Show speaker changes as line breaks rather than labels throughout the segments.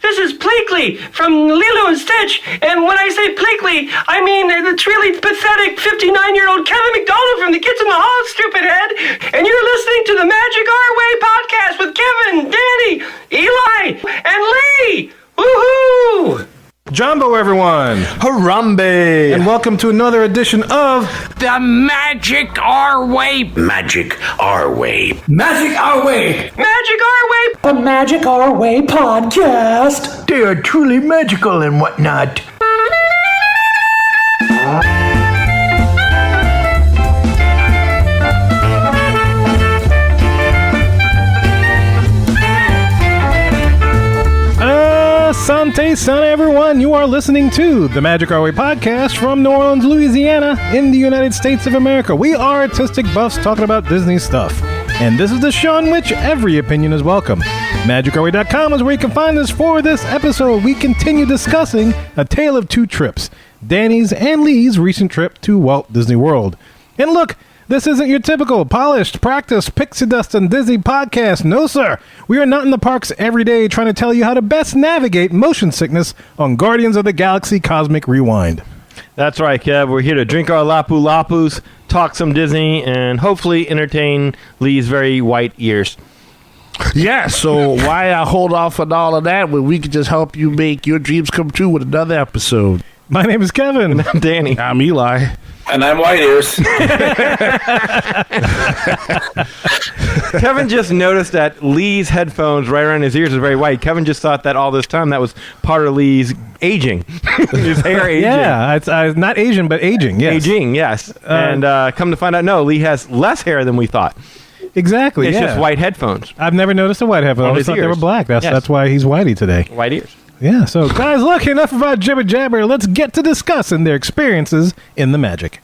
this is Pleakley from Lilo and Stitch, and when I say Pleakley, I mean it's really pathetic 59-year-old Kevin McDonald from the Kids in the Hall, stupid head, and you're listening to the Magic Our Way podcast with Kevin, Danny, Eli, and Lee! Woohoo!
Jumbo, everyone!
Harambe!
And welcome to another edition of
The Magic Our Way. Magic Our Way.
Magic Our Way.
Magic Our Way.
The Magic Our Way podcast.
They are truly magical and whatnot.
Asante Sana, everyone. You are listening to the Magic Our Way podcast from New Orleans, Louisiana, in the United States of America. We are artistic buffs talking about Disney stuff. And this is the show in which every opinion is welcome. MagicOurWay.com is where you can find us for this episode. We continue discussing A Tale of Two Trips, Danny's and Lee's recent trip to Walt Disney World. And look, this isn't your typical polished, practiced, pixie dust and Disney podcast. No, sir. We are not in the parks every day trying to tell you how to best navigate motion sickness on Guardians of the Galaxy Cosmic Rewind.
That's right, Kev. We're here to drink our Lapu Lapus, talk some Disney, and hopefully entertain Lee's very white ears.
Yeah, so why hold off on all of that when we could just help you make your dreams come true with another episode?
My name is Kevin.
I'm Danny.
I'm Eli.
And I'm White Ears.
Kevin just noticed that Lee's headphones right around his ears is very white. Kevin just thought that all this time that was part of Lee's aging. His hair aging.
Yeah, it's not Asian, but aging, yes.
Aging, yes. And come to find out, no, Lee has less hair than we thought.
Exactly,
It's
yeah.
just white headphones.
I've never noticed a white headphone. I
On
always
his
thought they were
ears.
black.
Yes.
That's why he's whitey today.
White ears.
Yeah, so guys, look, enough about jibber jabber. Let's get to discussing their experiences in the magic.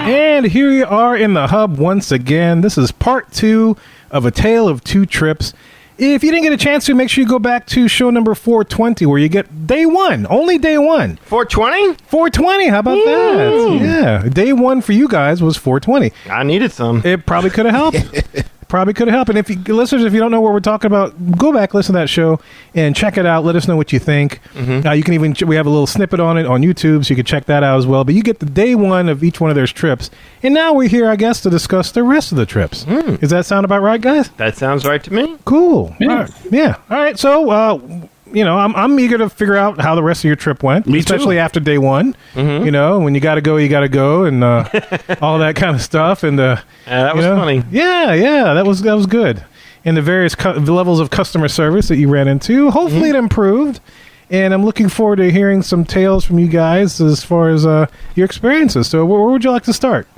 And here we are in the hub once again. This is part 2 of A Tale of Two Trips. If you didn't get a chance to, make sure you go back to show number 420 where you get day 1, only day 1.
420?
420, how about that? Yeah, day 1 for you guys was 420.
I needed some.
It probably could have helped. And if you listeners, if you don't know what we're talking about, go back, listen to that show, and check it out. Let us know what you think. You can even we have a little snippet on it on YouTube, so you can check that out as well. But you get the day 1 of each one of their trips, and now we're here, I guess, to discuss the rest of the trips. Does that sound about right, guys?
That sounds right to me.
Cool. Yeah. All right. Yeah. All right. So, I'm eager to figure out how the rest of your trip went, especially after day 1. You know, when you got to go, and all that kind of stuff. And
that was funny.
Yeah, that was good. And the various levels of customer service that you ran into, hopefully it improved. And I'm looking forward to hearing some tales from you guys as far as your experiences. So, where would you like to start?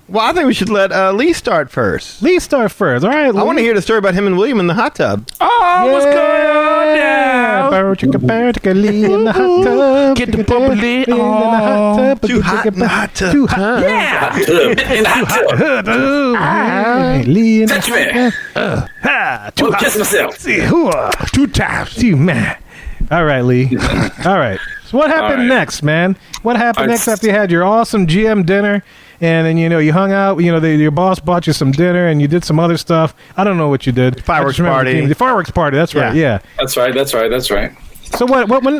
Well, I think we should let Lee start first.
Lee start first. All right, Lee.
I want to hear the story about him and William in the hot tub.
Oh, what's going on now?
Lee in the hot tub.
Get the bubbly
on.
Too hot in the hot tub.
Too hot.
Yeah.
In the hot tub.
Lee in the
Touch me.
too
I'll
hot.
kiss myself.
2 times. Too mad. All right, Lee. All right. So what happened
All right.
next, man? What happened
All right.
next after you had your awesome GM dinner? And then, you hung out, your boss bought you some dinner and you did some other stuff. I don't know what you did.
Fireworks
I just remember
party.
The fireworks party, that's right, yeah.
That's right.
So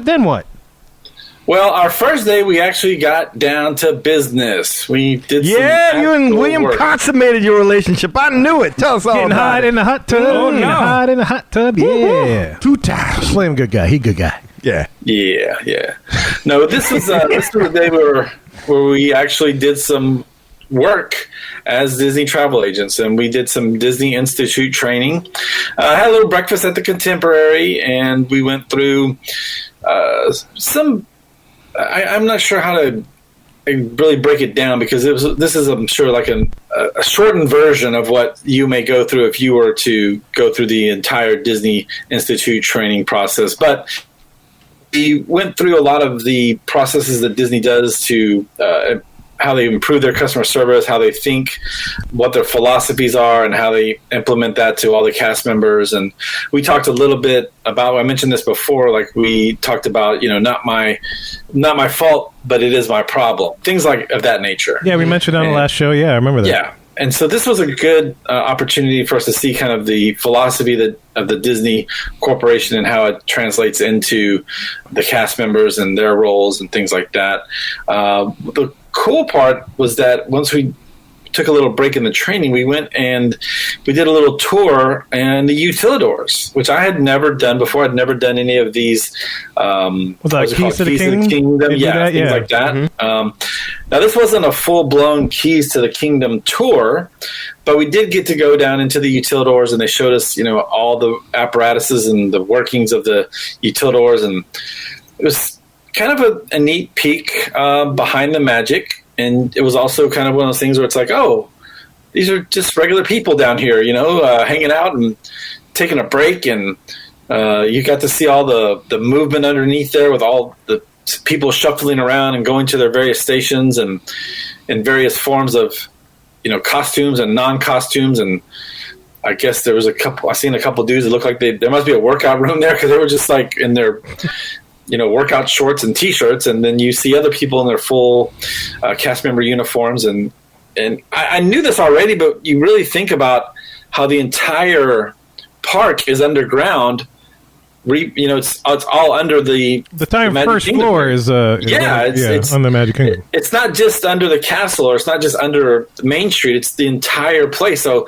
then what?
Well, our first day, we actually got down to business. We did some
Yeah, you and
actual
William
work.
consummated your relationship. I knew it. Tell us all
Getting
about
hot
it.
in the hot tub.
Oh,
Getting
no.
hot in the hot tub, yeah.
2 times.
Slim good guy. He good guy.
Yeah.
Yeah. No, this was the day where we actually did some work as Disney travel agents, and we did some Disney Institute training. Had a little breakfast at the Contemporary, and we went through some. I'm not sure how to really break it down because this is, I'm sure, like a shortened version of what you may go through if you were to go through the entire Disney Institute training process, but. We went through a lot of the processes that Disney does to improve their customer service, how they think, what their philosophies are, and how they implement that to all the cast members. And we talked a little bit about, I mentioned this before, like we talked about, not my fault, but it is my problem. Things like of that nature.
Yeah, we mentioned on the last show. Yeah, I remember that.
Yeah. And so this was a good opportunity for us to see kind of the philosophy of the Disney Corporation and how it translates into the cast members and their roles and things like that. The cool part was that once we took a little break in the training, we went and we did a little tour and the utilidors, which I had never done before. I'd never done any of these.
Keys to the
Kingdom? Yeah, things like that.
Mm-hmm.
Now, this wasn't a full-blown Keys to the Kingdom tour, but we did get to go down into the utilidors, and they showed us, all the apparatuses and the workings of the utilidors, and it was kind of a neat peek behind the magic. And it was also kind of one of those things where it's like, oh, these are just regular people down here, hanging out and taking a break. And you got to see all the movement underneath there with all the people shuffling around and going to their various stations and in various forms of, costumes and non-costumes. And I guess there was I seen a couple dudes that looked like there must be a workout room there because they were just like in their workout shorts and T-shirts, and then you see other people in their full cast member uniforms. And I knew this already, but you really think about how the entire park is underground. It's all under the
time first
Kingdom.
Floor is it's on the Magic Kingdom.
It's not just under the castle, or it's not just under Main Street. It's the entire place. So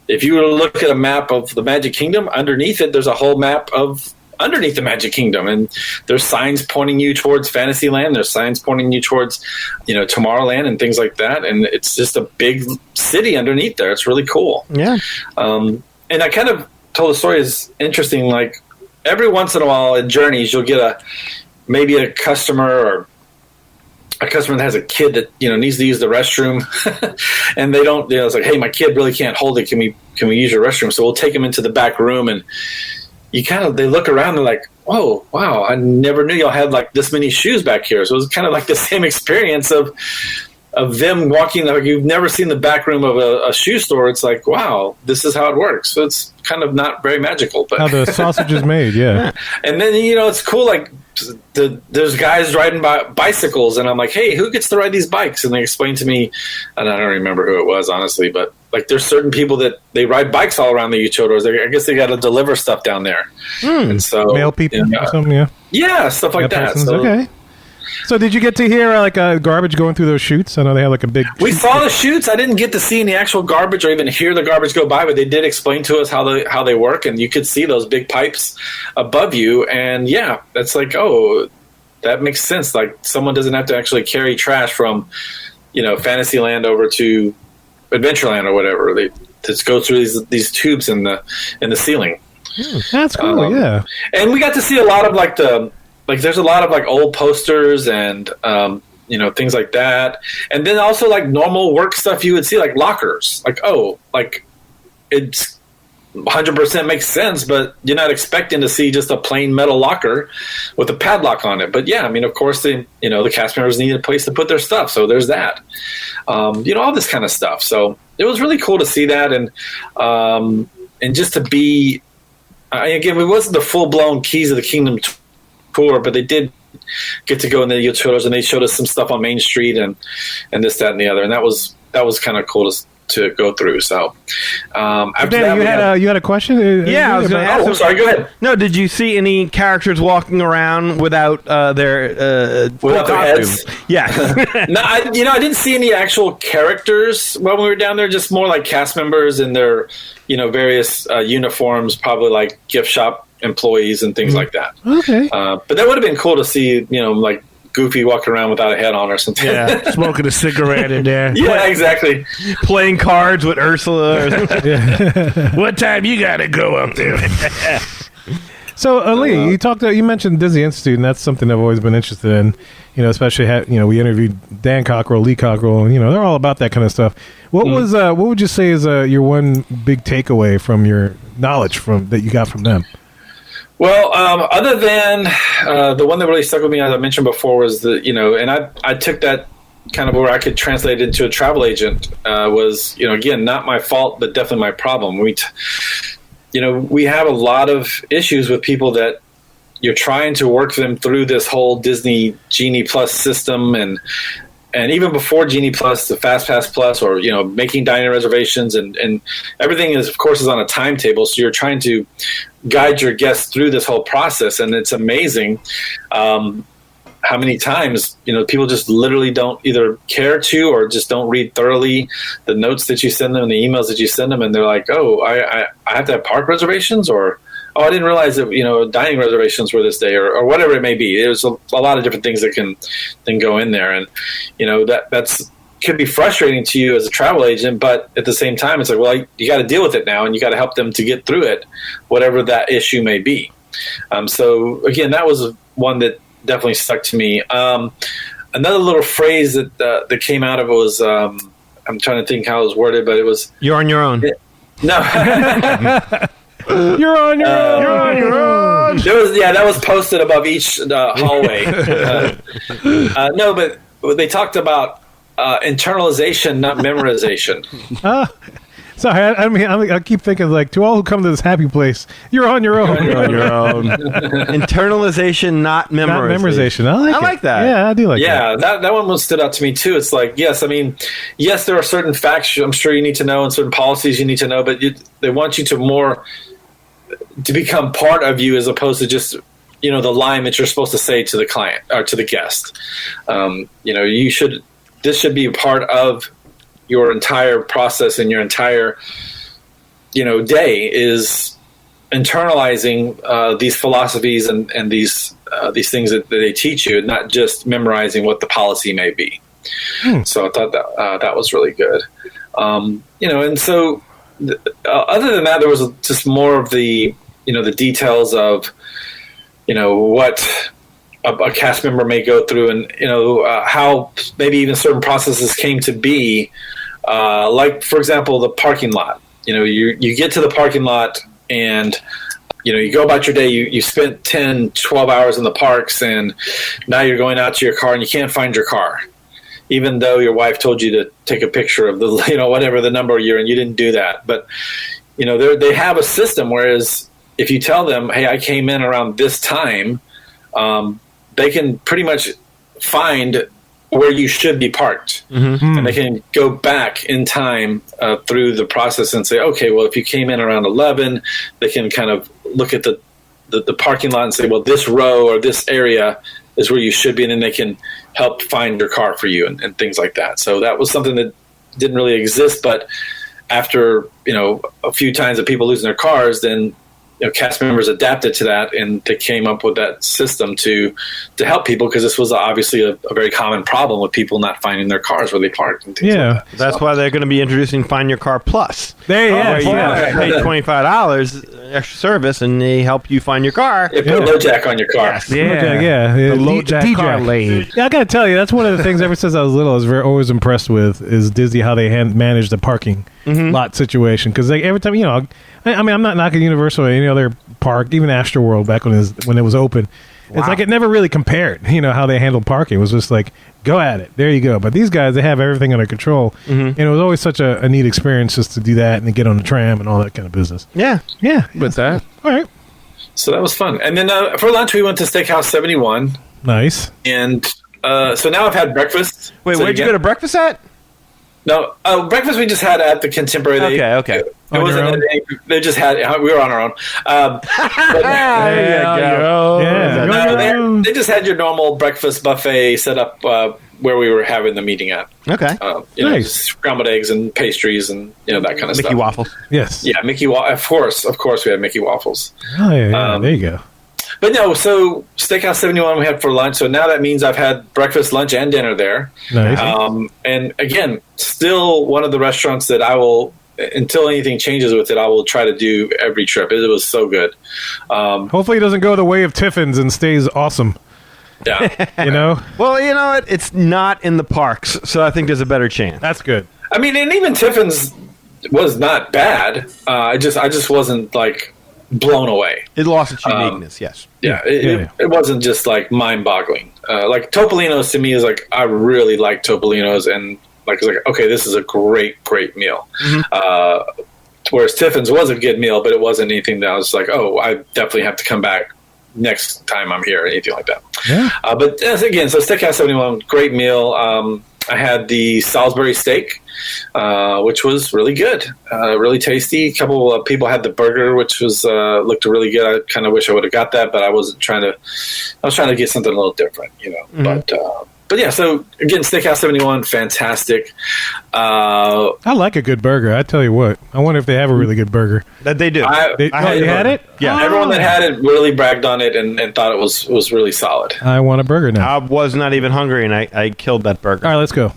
if you were to look at a map of the Magic Kingdom, underneath it, there's a whole map of underneath the Magic Kingdom, and there's signs pointing you towards Fantasyland. There's signs pointing you towards, Tomorrowland and things like that. And it's just a big city underneath there. It's really cool.
Yeah.
And I kind of told the story is interesting. Like every once in a while at Journeys, you'll get maybe a customer that has a kid that needs to use the restroom, and they don't. It's like, hey, my kid really can't hold it. Can we use your restroom? So we'll take them into the back room, and they look around, they're like, whoa, wow, I never knew y'all had like this many shoes back here. So it was kind of like the same experience of them walking, like you've never seen the back room of a shoe store. It's like, wow, this is how it works. So it's kind of not very magical, but
how the sausage is made, yeah.
And then, it's cool, like there's guys riding bicycles, and I'm like, hey, who gets to ride these bikes? And they explained to me, and I don't remember who it was, honestly, but like there's certain people that they ride bikes all around the utilidors. I guess they got to deliver stuff down there. And so
male people or something, yeah.
Yeah, stuff like that. So,
okay. So did you get to hear garbage going through those chutes? I know they have like a big...
We saw the chutes. I didn't get to see any actual garbage or even hear the garbage go by, but they did explain to us how they work, and you could see those big pipes above you. And yeah, that's like, oh, that makes sense. Like someone doesn't have to actually carry trash from, Fantasyland over to Adventureland or whatever. They just go through these tubes in the ceiling.
That's cool, yeah.
And we got to see a lot of there's a lot of like old posters and things like that, and then also like normal work stuff you would see, like lockers. Like, oh, like it's 100% makes sense, but you're not expecting to see just a plain metal locker with a padlock on it. But yeah, I mean, of course, the cast members need a place to put their stuff, so there's that. All this kind of stuff. So it was really cool to see that, and just to be again, it wasn't the full blown Keys of the Kingdom tour, but they did get to go in the utilidors, and they showed us some stuff on Main Street and this, that, and the other, and that was kind of cool to go through. So after
Dan,
that,
you had a question?
Yeah, I was going to ask.
Oh, sorry. Go ahead.
No, did you see any characters walking around without their
without their heads?
Yeah.
No, I didn't see any actual characters when we were down there. Just more like cast members in their various uniforms, probably like gift shop employees and things like that.
Okay.
But that would have been cool to see. Like Goofy walking around without a head on or something.
Yeah, smoking a cigarette in there.
Yeah, exactly.
Playing cards with Ursula.
What time you got to go up there?
So, Ali, you mentioned Disney Institute, and that's something I've always been interested in. Especially we interviewed Dan Cockrell, Lee Cockrell, and they're all about that kind of stuff. What would you say is your one big takeaway from your knowledge that you got from them?
Well, other than the one that really stuck with me, as I mentioned before, was and I took that kind of where I could translate it into a travel agent was, again, not my fault, but definitely my problem. We have a lot of issues with people that you're trying to work them through this whole Disney Genie Plus system, and even before Genie Plus, the Fast Pass Plus, or making dining reservations, and everything is, of course, is on a timetable. So you're trying to guide your guests through this whole process, and it's amazing how many times people just literally don't either care to or just don't read thoroughly the notes that you send them and the emails that you send them, and they're like, "Oh, I have to have park reservations," or "Oh, I didn't realize that dining reservations were this day," or whatever it may be. There's a lot of different things that can go in there, and that's could be frustrating to you as a travel agent, but at the same time, it's like, well, you got to deal with it now, and you got to help them to get through it, whatever that issue may be. So again, that was one that definitely stuck to me. Another little phrase that came out of it was, I'm trying to think how it was worded, but it was,
"You're on your own."
No.
You're on your own. You're on your own.
That was posted above each hallway. No, but they talked about internalization, not memorization.
Sorry, I keep thinking, like, to all who come to this happy place, you're on your own.
You're on your own. Internalization, not memorization.
Not memorization. I like
that.
Yeah, I do like that.
Yeah, that one stood out to me too. It's like, yes, there are certain facts I'm sure you need to know, and certain policies you need to know, but they want you to become part of you, as opposed to just the line that you're supposed to say to the client or to the guest. This should be a part of your entire process, and your entire day is internalizing these philosophies and these things that they teach you, not just memorizing what the policy may be. So I thought that was really good. And so other than that, there was just more of the the details of what a cast member may go through, and how maybe even certain processes came to be. Like, for example, the parking lot. You get to the parking lot, and you go about your day. You spent 10, 12 hours in the parks, and now you're going out to your car, and you can't find your car, even though your wife told you to take a picture of the whatever the number you're in. You didn't do that, but they have a system. Whereas if you tell them, "Hey, I came in around this time," they can pretty much find where you should be parked, and they can go back in time through the process and say, "Okay, well, if you came in around 11," they can kind of look at the parking lot and say, "Well, this row or this area is where you should be," and then they can help find your car for you and things like that. So that was something that didn't really exist, but after a few times of people losing their cars, then cast members adapted to that, and they came up with that system to help people, because this was obviously a very common problem with people not finding their cars where they parked and things like that.
That's why they're going to be introducing Find Your Car Plus.
You
pay $25 extra service, and they help you find your car.
Put a low jack on your car.
Yes.
The low jack car lane.
Yeah, I gotta tell you, that's one of the things ever since I was little I was always impressed with, is Disney, how they manage the parking lot situation. Because every time, I'm not knocking Universal or any other park, even Astroworld back when it was open. Wow. It's like it never really compared, how they handled parking. It was just like, go at it. There you go. But these guys, they have everything under control. And it was always such a neat experience just to do that and to get on the tram and all that kind of business.
Yeah.
With that.
All right.
So that was fun. And then for lunch, we went to Steakhouse 71.
Nice.
And so now I've had breakfast.
Wait, where'd you go to breakfast at?
No, breakfast we just had at the Contemporary.
Okay.
It wasn't. They just had. We were on our own. They just had your normal breakfast buffet set up where we were having the meeting at.
Okay.
Nice.
Scrambled eggs and pastries and that kind of stuff.
Mickey waffles.
Yes.
Yeah, Mickey waffles. Of course, we had Mickey waffles.
Oh yeah. There you go.
But no, so Steakhouse 71 we had for lunch. So now that means I've had breakfast, lunch, and dinner there.
Nice.
And again, still one of the restaurants that I will, until anything changes with it, I will try to do every trip. It was so good.
Hopefully it doesn't go the way of Tiffin's and stays awesome.
Yeah.
Well, it's not in the parks, so I think there's a better chance.
That's good.
I mean, and even Tiffin's was not bad. I just wasn't like blown away.
It lost its uniqueness. Yes.
Yeah, it wasn't just like mind-boggling. Like Topolino's to me is like I really like Topolino's, and like it's like okay, this is a great meal. Whereas Tiffin's was a good meal, but it wasn't anything that I was like, oh, I definitely have to come back next time I'm here or anything like that.
Yeah.
But again, so Steakhouse 71, great meal. I had the Salisbury steak, which was really good, really tasty. A couple of people had the burger, which was looked really good. I kind of wish I would have got that, but I wasn't trying to. I was trying to get something a little different, you know. But yeah, so again, Steakhouse 71, fantastic.
I like a good burger. I tell you what. I wonder if they have a really good burger.
That they do.
You had it?
Yeah.
Everyone that had it really bragged on it and thought it was really solid.
I want a burger now.
I was not even hungry, and I killed that burger.
All right, let's go.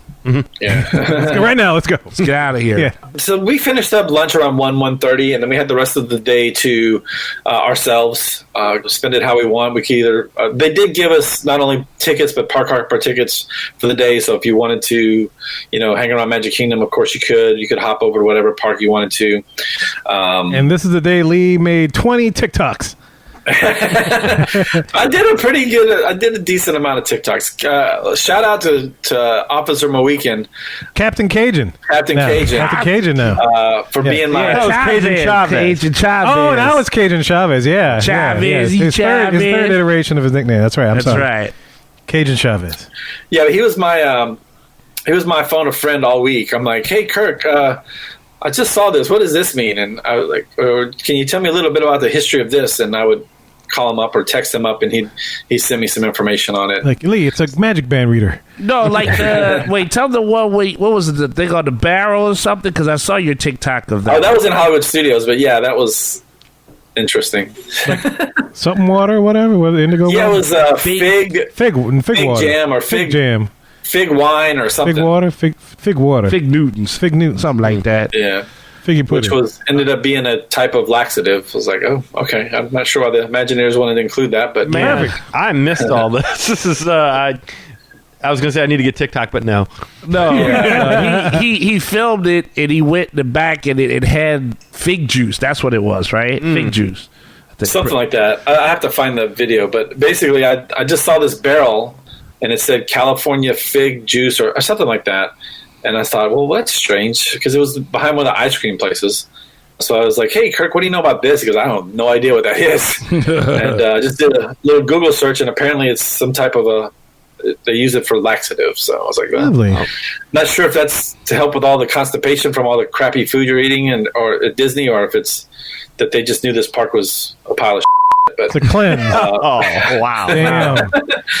Yeah.
Let's go right now. Let's go.
Let's get out of here.
Yeah.
So we finished up lunch around 1:30, and then we had the rest of the day to ourselves, spend it how we want. We could either they did give us not only tickets but park hopper tickets for the day. So if you wanted to, you know, hang around Magic Kingdom, of course you could. You could hop over to whatever park you wanted to.
And this is the day Lee made 20 TikToks.
I did a decent amount of TikToks. Shout out to Officer Mohican,
Captain Cajun.
Captain Cajun
now.
For being my.
That was Cajun Chavez.
Cajun Chavez.
Oh, now it's Cajun Chavez. Yeah.
Chavez,
His third iteration of his nickname. That's right. I'm sorry.
right.
Cajun Chavez.
Yeah, he was my phone a friend all week. I'm like, hey, Kirk, I just saw this. What does this mean? And I was like, can you tell me a little bit about the history of this? And I would call him up or text him up, and he'd send me some information on it.
Like, Lee, it's a Magic Band reader.
No, like, wait, tell the one, what was it, the thing on the barrel or something? Because I saw your TikTok of that.
Oh, that was in Hollywood Studios, but yeah, that was interesting.
Something water, whatever. With indigo.
Yeah,
water?
it was fig
water.
jam or
fig jam.
Fig wine or something.
Fig water, fig water.
Fig Newtons.
Fig Newtons.
Something like that.
Yeah.
Figgy pudding.
Which ended up being a type of laxative. I was like, oh, okay. I'm not sure why the Imagineers wanted to include that, but
Man, I missed all this. This is I was gonna say I need to get TikTok, but no.
No, he filmed it and he went in the back and it had fig juice. That's what it was, right? Fig juice.
Something like that. I have to find the video, but basically, I just saw this barrel and it said California fig juice or something like that. And I thought, well, that's strange because it was behind one of the ice cream places. So I was like, hey, Kirk, what do you know about this? He goes, I have no idea what that is. And just did a little Google search, and apparently it's some type of they use it for laxative. So I was like,
lovely.
Not sure if that's to help with all the constipation from all the crappy food you're eating or at Disney, or if it's that they just knew this park was a pile of shit. But,
it's a cleanse.
Oh, wow.
Damn.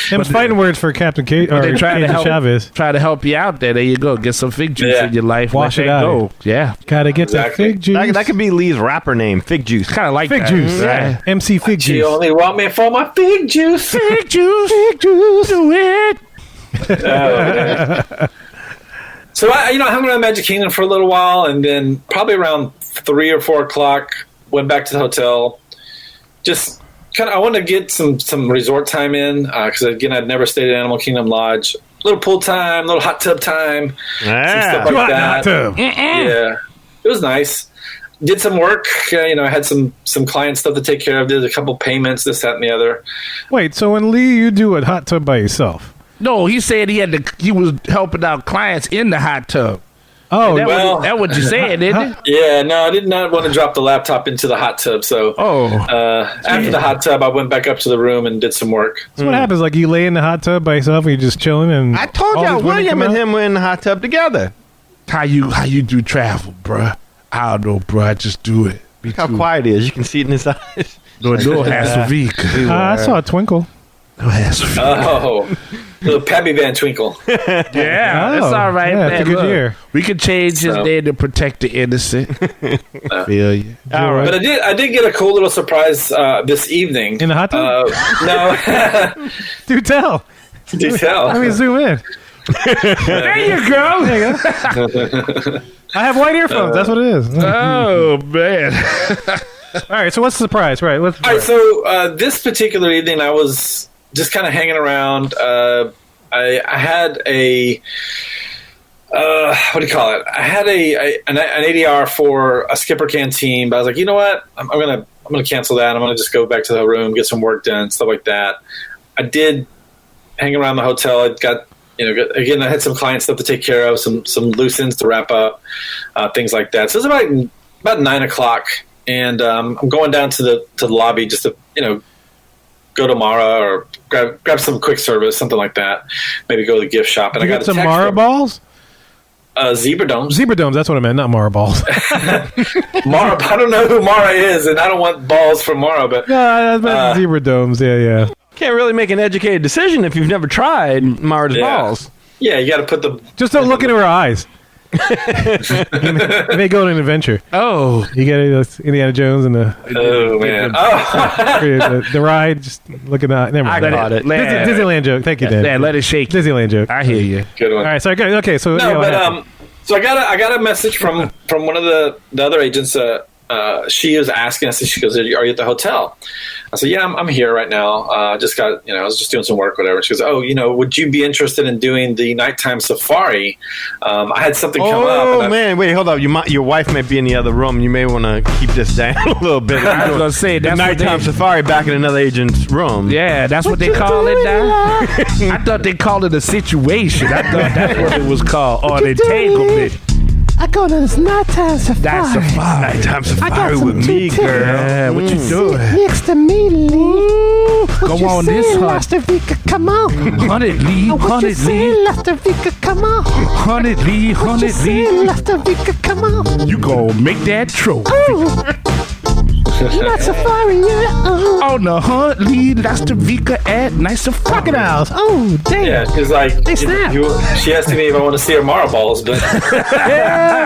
Them fighting words for Captain Cajun Chavez.
Try to help you out there. There you go. Get some fig juice in your life.
Wash it out.
Go. Yeah.
Gotta get that fig juice.
That could be Lee's rapper name, Fig Juice.
Kind of like
fig
that.
juice.
Right?
MC Fig
you
Juice.
only want me for my fig juice.
Fig juice. Fig juice. Do it.
So I hung around Magic Kingdom for a little while, and then probably around 3 or 4 o'clock, went back to the hotel. Just I wanted to get some resort time in because again, I'd never stayed at Animal Kingdom Lodge. A little pool time, a little hot tub time, some stuff like that.
Hot tub.
Yeah, it was nice. Did some work. I had some client stuff to take care of. Did a couple payments, this, that, and the other.
Wait, so when Lee, you do a hot tub by yourself?
No, he said he was helping out clients in the hot tub.
Oh,
That's what you said, isn't it?
Yeah, no, I did not want to drop the laptop into the hot tub. So after the hot tub, I went back up to the room and did some work.
So what happens? Like you lay in the hot tub by yourself and you're just chilling and
I told
all
y'all
these women
William
come
and
out?
him were in the hot tub together.
How you do travel, bruh? I don't know, bruh. I just do it.
Look how quiet he is. You can see it in his eyes.
No has to be.
I saw a twinkle.
No has to be.
Oh, little Pappy Van Twinkle.
Yeah, that's all right,
yeah,
man.
it's a good
Look,
year.
we could change his name to protect the innocent. Feel you?
All right.
But I did get a cool little surprise this evening.
In the hot tub?
No.
Do tell.
Do tell.
Let me zoom in.
There you go.
There you go. I have white earphones. That's what it is.
Oh man.
All right. So what's the surprise? Right. What's the
All right,
surprise?
so this particular evening, I was just kind of hanging around. I had a what do you call it? I had an ADR for a Skipper Canteen, but I was like, you know what? I'm gonna to cancel that. I'm going to just go back to the room, get some work done, stuff like that. I did hang around the hotel. I got, again, I had some client stuff to take care of, some loose ends to wrap up, things like that. So it was about 9:00, and I'm going down to the lobby just to, go to Mara or grab some quick service, something like that. Maybe go to the gift shop. And
You
I
got
got
some Mara balls?
Zebra domes.
Zebra domes, that's what I meant, not Mara balls.
Mara, I don't know who Mara is, and I don't want balls from Mara, but
No, I meant zebra domes, yeah.
Can't really make an educated decision if you've never tried Mara's
Yeah.
balls.
yeah, you got to put the.
Just don't look into her eyes. You may go on an adventure.
Oh,
You get Indiana Jones and
Oh man! Oh,
the ride, just looking at. Never mind.
I got it.
Disneyland joke. Thank you, Dan.
Yeah, let it shake.
Disneyland joke.
I hear you.
good
All
one.
right, so good. Okay, so
No,
what
but
happened?
so I got a message from one of the other agents. She was asking. She goes, "Are you at the hotel?" I said, "Yeah, I'm here right now. I just got, I was just doing some work, whatever." She goes, "Oh, would you be interested in doing the nighttime safari? I had something come up."
Oh,
And
man. Wait, hold up. Your wife might be in the other room. You may want to keep this down a little bit.
I was gonna say
The
that's what
nighttime
they,
safari back in another agent's room.
yeah, that's what they call it now. I thought they called it a situation. I thought that's what it was called, or an entanglement.
I go to this nighttime safari.
That's a fire.
Nighttime safari with me, girl.
Yeah, what you doing?
Next to me, Lee.
Go on this hunt.
Vika, come on.
100 Lee, 100 Lee,
Lester Vika, come on.
100 Lee, 100 Lee.
Lester Vika, come on.
You gon' make that trophy.
Not safari yet.
On the hunt, Lee, that's the Vika at nice safari.
Crocodiles. Oh, damn.
yeah, because like
They snap.
she asked me if I want to see her Mara balls, but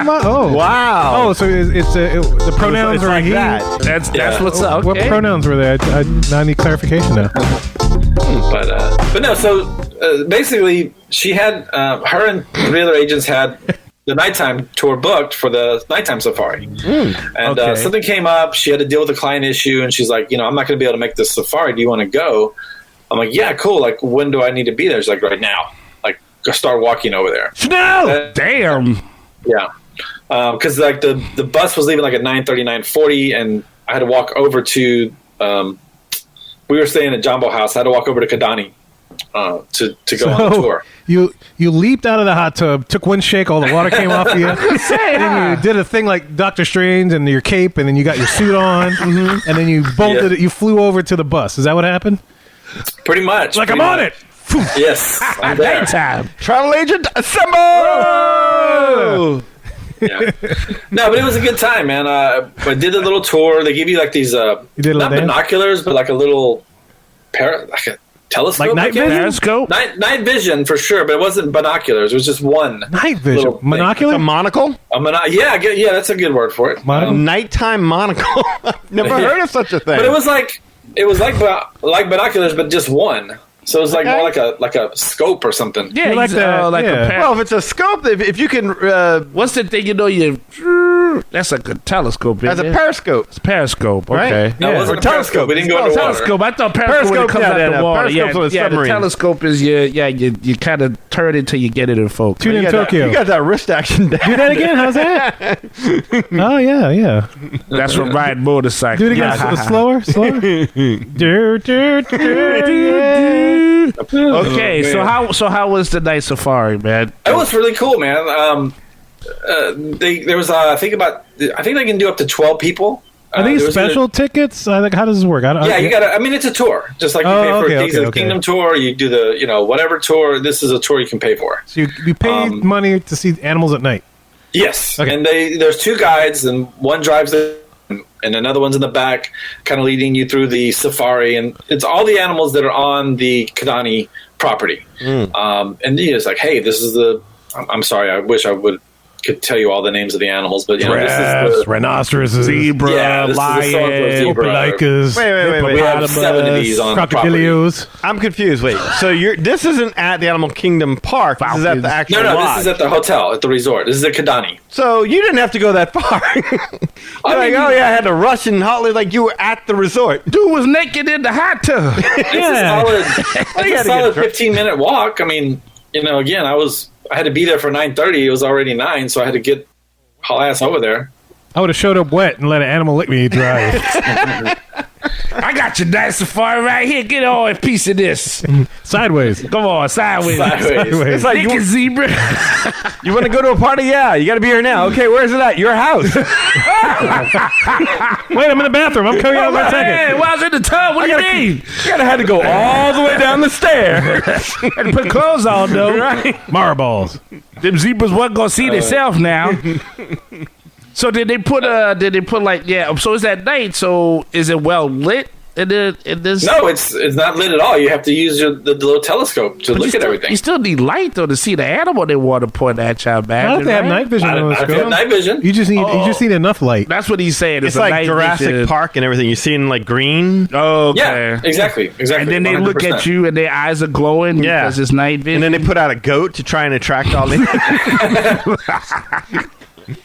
Wow.
Oh, so the pronouns
It's
are
like
he?
that.
That's what's up.
What
Okay.
pronouns were there? I need clarification now.
but no. So basically, she had her and three other agents had the nighttime tour booked for the nighttime safari, and
okay.
something came up. She had to deal with a client issue, and she's like, I'm not going to be able to make this safari. Do you want to go? I'm like, yeah, cool. Like, when do I need to be there? She's like, right now. Like, go start walking over there.
No! Damn.
Yeah, because like the bus was leaving like at 9:30, 9:40, and I had to walk over to. We were staying at Jumbo House. I had to walk over to Kidani to go on the tour.
You leaped out of the hot tub, took one shake, all the water came off of you. And you did a thing like Doctor Strange and your cape, and then you got your suit on, and then you bolted it. You flew over to the bus. Is that what happened?
Pretty much.
Like,
pretty
I'm on
much.
it.
Yes, I'm there.
Nighttime.
Travel agent, assemble!
Yeah. No, but it was a good time, man. I did a little tour. They give you like these
did a little
not
dance?
binoculars, but like a little like a telescope,
Like night
I guess?
vision?
Periscope.
Night vision for sure, but it wasn't binoculars. It was just one
Night vision.
little thing.
Monocular?
A monocle?
Yeah, that's a good word for it.
Monocle?
Nighttime monocle. I've never
Yeah.
heard of such a thing.
But it was like binoculars, but just one. So it was like more like a scope or something.
Yeah,
You like
he's,
that,
like
yeah.
a
well, if it's a scope, if you can,
what's the thing that's like a telescope.
as a
isn't it?
periscope,
It's periscope.
right?
Okay.
No, it wasn't
Or
a telescope. We didn't go
Oh,
into water.
Telescope. I thought periscope, when it
Periscope,
comes out
yeah,
the water.
periscope's on a
The
submarine.
telescope is you kind of turn it till you get it in focus.
Tune in
You got that-
Tokyo.
you got that wrist action down.
Do that again. How's that? Oh, yeah.
That's from riding motorcycle.
Do it again. Slower.
Okay, so how was the night safari, man?
It was really cool, man. There was I think they can do up to 12 people.
Are these
there was
special tickets? Like, how does this work?
Yeah, you gotta. I mean, it's a tour, just like you pay for a Kings of the Kingdom tour. You do the whatever tour. This is a tour you can pay for.
So you pay money to see animals at night.
Yes,
Okay.
and there's two guides, and one drives and another one's in the back, kind of leading you through the safari, and it's all the animals that are on the Kidani property. And it's like, hey, this is the. I'm sorry, I wish I could tell you all the names of the animals, but this is the
rhinoceroses,
Zebra,
this is the
lion,
Salisbury zebra.
opelika,
Wait.
We have 7 of these on the property.
crocodilios.
I'm confused. Wait, so this isn't at the Animal Kingdom Park. This is at the actual
No,
lodge.
this is at the hotel, at the resort. This is at Kidani.
So you didn't have to go that far. You're like, oh yeah, I had to rush and holiday. Like you were at the resort.
Dude was naked in the hot tub.
It's a solid 15-minute walk. I mean, again, I had to be there for 9:30. It was already 9, so I had to get haul ass over there.
I would have showed up wet and let an animal lick me dry.
I got your nice safari right here. Get on a piece of this.
Sideways.
Come on, sideways.
Sideways.
It's like
Lick a zebra.
you want to go to a party? Yeah, you got to be here now. Okay, where's it at? Your house.
Wait, I'm in the bathroom. I'm coming out in a second.
Hey, why was in the tub? What do you mean?
You gotta had to go all the way down the stairs.
Had to put clothes on, though.
Right.
Marbles.
Them zebras wasn't gonna see themselves now. So did they put like so it's at night, so is it well lit in this?
No, it's not lit at all. You have to use the little telescope to look at everything.
You still need light though to see the animal they want to point at you, man.
I don't have night vision on the
I have
scope.
night vision.
You just need enough light.
That's what he's saying.
It's
a
like
night
Jurassic
vision.
Park and everything. You see in like green.
Oh, okay.
Yeah, exactly.
And then they look
100%.
at you and their eyes are glowing because it's night vision.
And then they put out a goat to try and attract all the.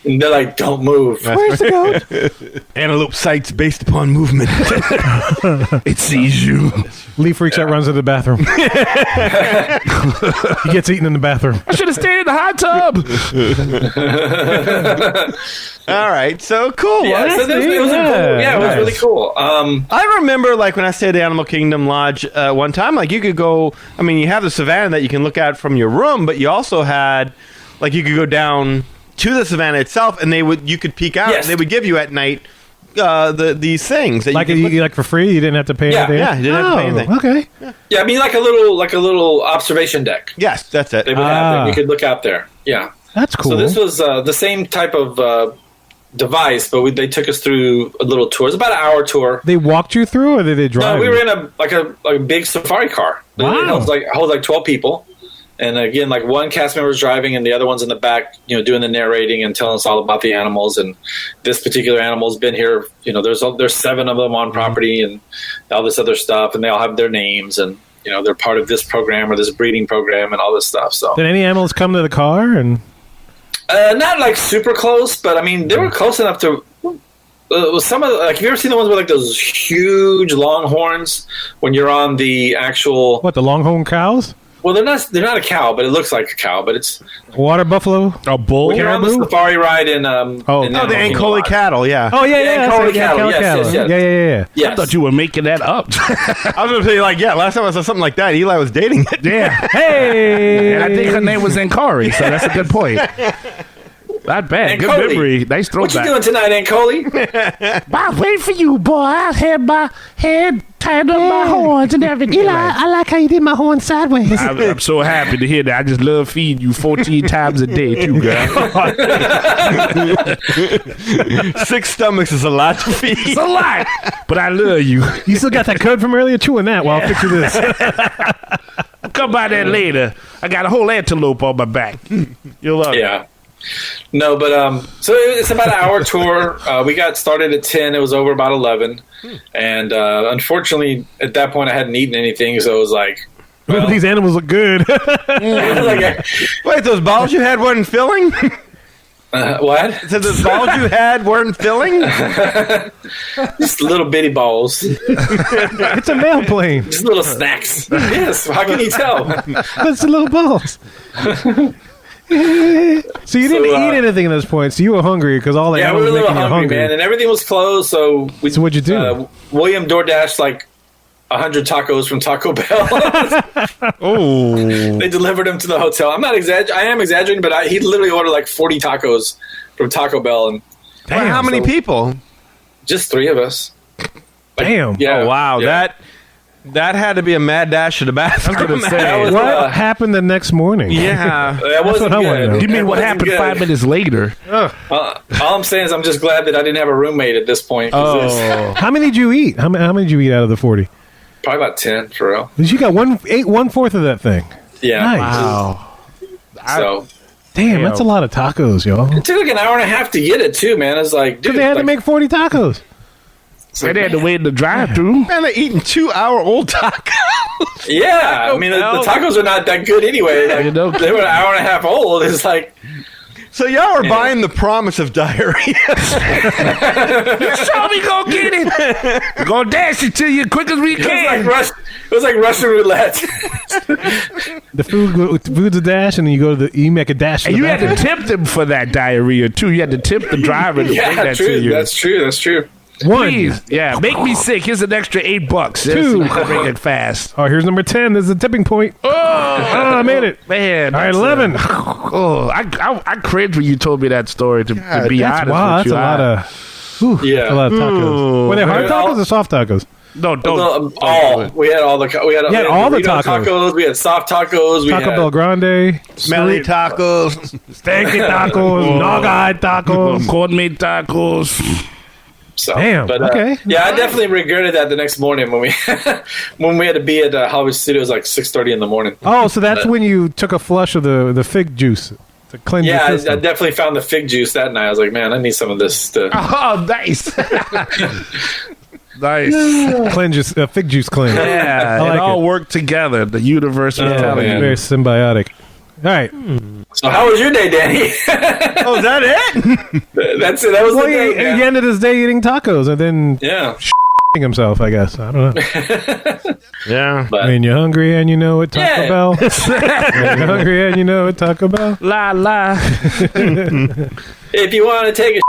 And they're like, "Don't move."
Where's the goat?
Antelope sights based upon movement.
it sees you.
Lee freaks out, runs to the bathroom. He gets eaten in the bathroom.
I should have stayed in the hot tub.
All right, so cool.
Yeah, so it was really cool.
I remember, like, when I stayed at the Animal Kingdom Lodge one time, like, you could go, I mean, you have the savannah that you can look at from your room, but you also had, like, you could go down to the savannah itself, and you could peek out, and they would give you at night these things. That
like,
you
like for free? You didn't have to pay anything?
Yeah, you didn't have to pay anything.
Okay.
Yeah, I mean, like a little observation deck.
Yes, that's it.
They would have. You could look out there. Yeah.
That's cool.
So this was the same type of device, but they took us through a little tour. It's about an hour tour.
They walked you through, or did they drive?
No, we
you?
were in a big safari car.
Wow.
It holds like 12 people. And again, like one cast member is driving and the other one's in the back, doing the narrating and telling us all about the animals. And this particular animal's been here. There's 7 of them on property and all this other stuff. And they all have their names and, they're part of this program or this breeding program and all this stuff. So
did any animals come to the car? And
not like super close, but I mean, they were close enough to. Some of have you ever seen the ones with like those huge longhorns when you're on the actual
the longhorn cows?
Well, they're not a cow, but it looks like a cow. But it's
water buffalo,
a bull.
When you're on the safari ride in
the Ankole cattle, yeah.
Oh yeah,
Ankole cattle. Yes.
Yeah.
Yes.
I thought you were making that up.
I was going to say, last time I saw something like that, Eli was dating it.
Yeah.
Hey,
and I think her name was Ankari, so that's a good point. Not bad. Good memory. Nice throwback.
What you doing tonight, Ankole?
I wait for you, boy. I had my head tied up my horns and everything.
Eli, I like how you did my horn sideways.
I'm so happy to hear that. I just love feeding you 14 times a day, too, girl.
6 stomachs is a lot to feed.
It's a lot, but I love you.
You still got that code from earlier? Chewing that while I fix you this.
Come by that later. I got a whole antelope on my back. You'll love it.
Yeah. No, but so it's about an hour tour. We got started at 10. It was over about 11. And unfortunately, at that point, I hadn't eaten anything, so it was like,
well, these animals look good.
Wait, those balls you had weren't filling?
What?
So the balls you had weren't filling?
Just little bitty balls.
It's a mail plane.
Just little snacks. Yes. How can you tell?
It's the little balls. So you didn't eat anything at this point, so you were hungry because all the
we were a
animals
little
making you
hungry, man, and everything was closed. So
what'd you do?
William DoorDashed like 100 tacos from Taco Bell.
Oh,
they delivered them to the hotel. I'm not exaggerating. I am exaggerating, but he literally ordered like 40 tacos from Taco Bell, and
how many people?
Just 3 of us.
Damn.
Yeah.
Oh wow,
yeah.
That had to be a mad dash to the bathroom.
I was going to say.
What happened the next morning?
Yeah.
That wasn't
what I wanna
good.
know.
You mean what happened 5 minutes later?
All I'm saying is I'm just glad that I didn't have a roommate at this point.
How many did you eat? How many did you eat out of the 40?
Probably about 10 for real.
You got 1/4 of that thing.
Yeah.
Nice.
Wow.
So
Damn, that's a lot of tacos, y'all.
it took like an hour and a half to get it too, man. It's like, dude,
Because they had to make 40 tacos.
They had to wait in the drive-thru.
Man, they're eating 2-hour-old tacos.
Yeah, I mean the tacos are not that good anyway. Like,
You know.
they were an hour and a half old. It's like,
So y'all are buying the promise of diarrhea.
Show me, go get it. We're gonna dash it to you quick as we can.
It was like Russian roulette.
The food's a dash, and then you make a dash.
And you had to tip them for that diarrhea too. You had to tip the driver to bring that
true.
to you.
That's true.
One.
Please, make me sick. Here's an extra $8.
Two.
Bring it fast.
Oh, here's number 10. This is the tipping point.
Oh,
I made it.
Man.
All right, 11.
I cringed when you told me that story. To be honest,
Wow,
with
that's
you.
a lot of. That's a lot of tacos. Were they hard tacos or soft tacos?
No, don't.
We had all the
all the
burrito
tacos.
We had soft tacos. We
Taco
had
Bell Grande,
Smelly tacos.
stanky tacos, nog-eyed tacos.
Corn meat tacos.
So,
Damn,
but,
okay.
Yeah, I definitely regretted that the next morning when we had to be at Hollywood Studios like 6:30 in the morning.
Oh, so that's when you took a flush of the fig juice to cleanse
Yeah,
your
I
system.
definitely found the fig juice that night. I was like, man, I need some of this.
Oh, nice. Nice.
Cleanse your fig juice cleanse.
Yeah,
I like
it all
it.
worked together. The universe was telling
man.
you.
Very symbiotic. All right.
So how was your day, Danny?
Oh, is that it?
That's it. That was
Well,
the day. man.
he ended his day eating tacos and then
Yeah,
himself, I guess. I don't know.
Yeah.
but
When you're hungry and you know it, Taco
Yeah.
Bell. When you're hungry and you know it, Taco Bell.
La la.
if you want to take a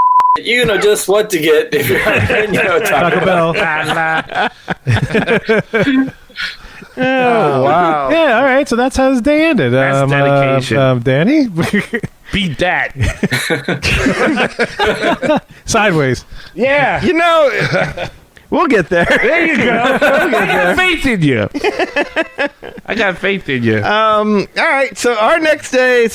you know just what to get. If you're hungry, you know
Taco Bell.
La la.
Oh, wow.
Yeah, all right. So that's how his day ended.
That's dedication.
Danny?
Beat that.
Sideways.
Yeah.
You know, we'll get there.
There you go. I got faith in you. I got faith in you.
All right. So our next day.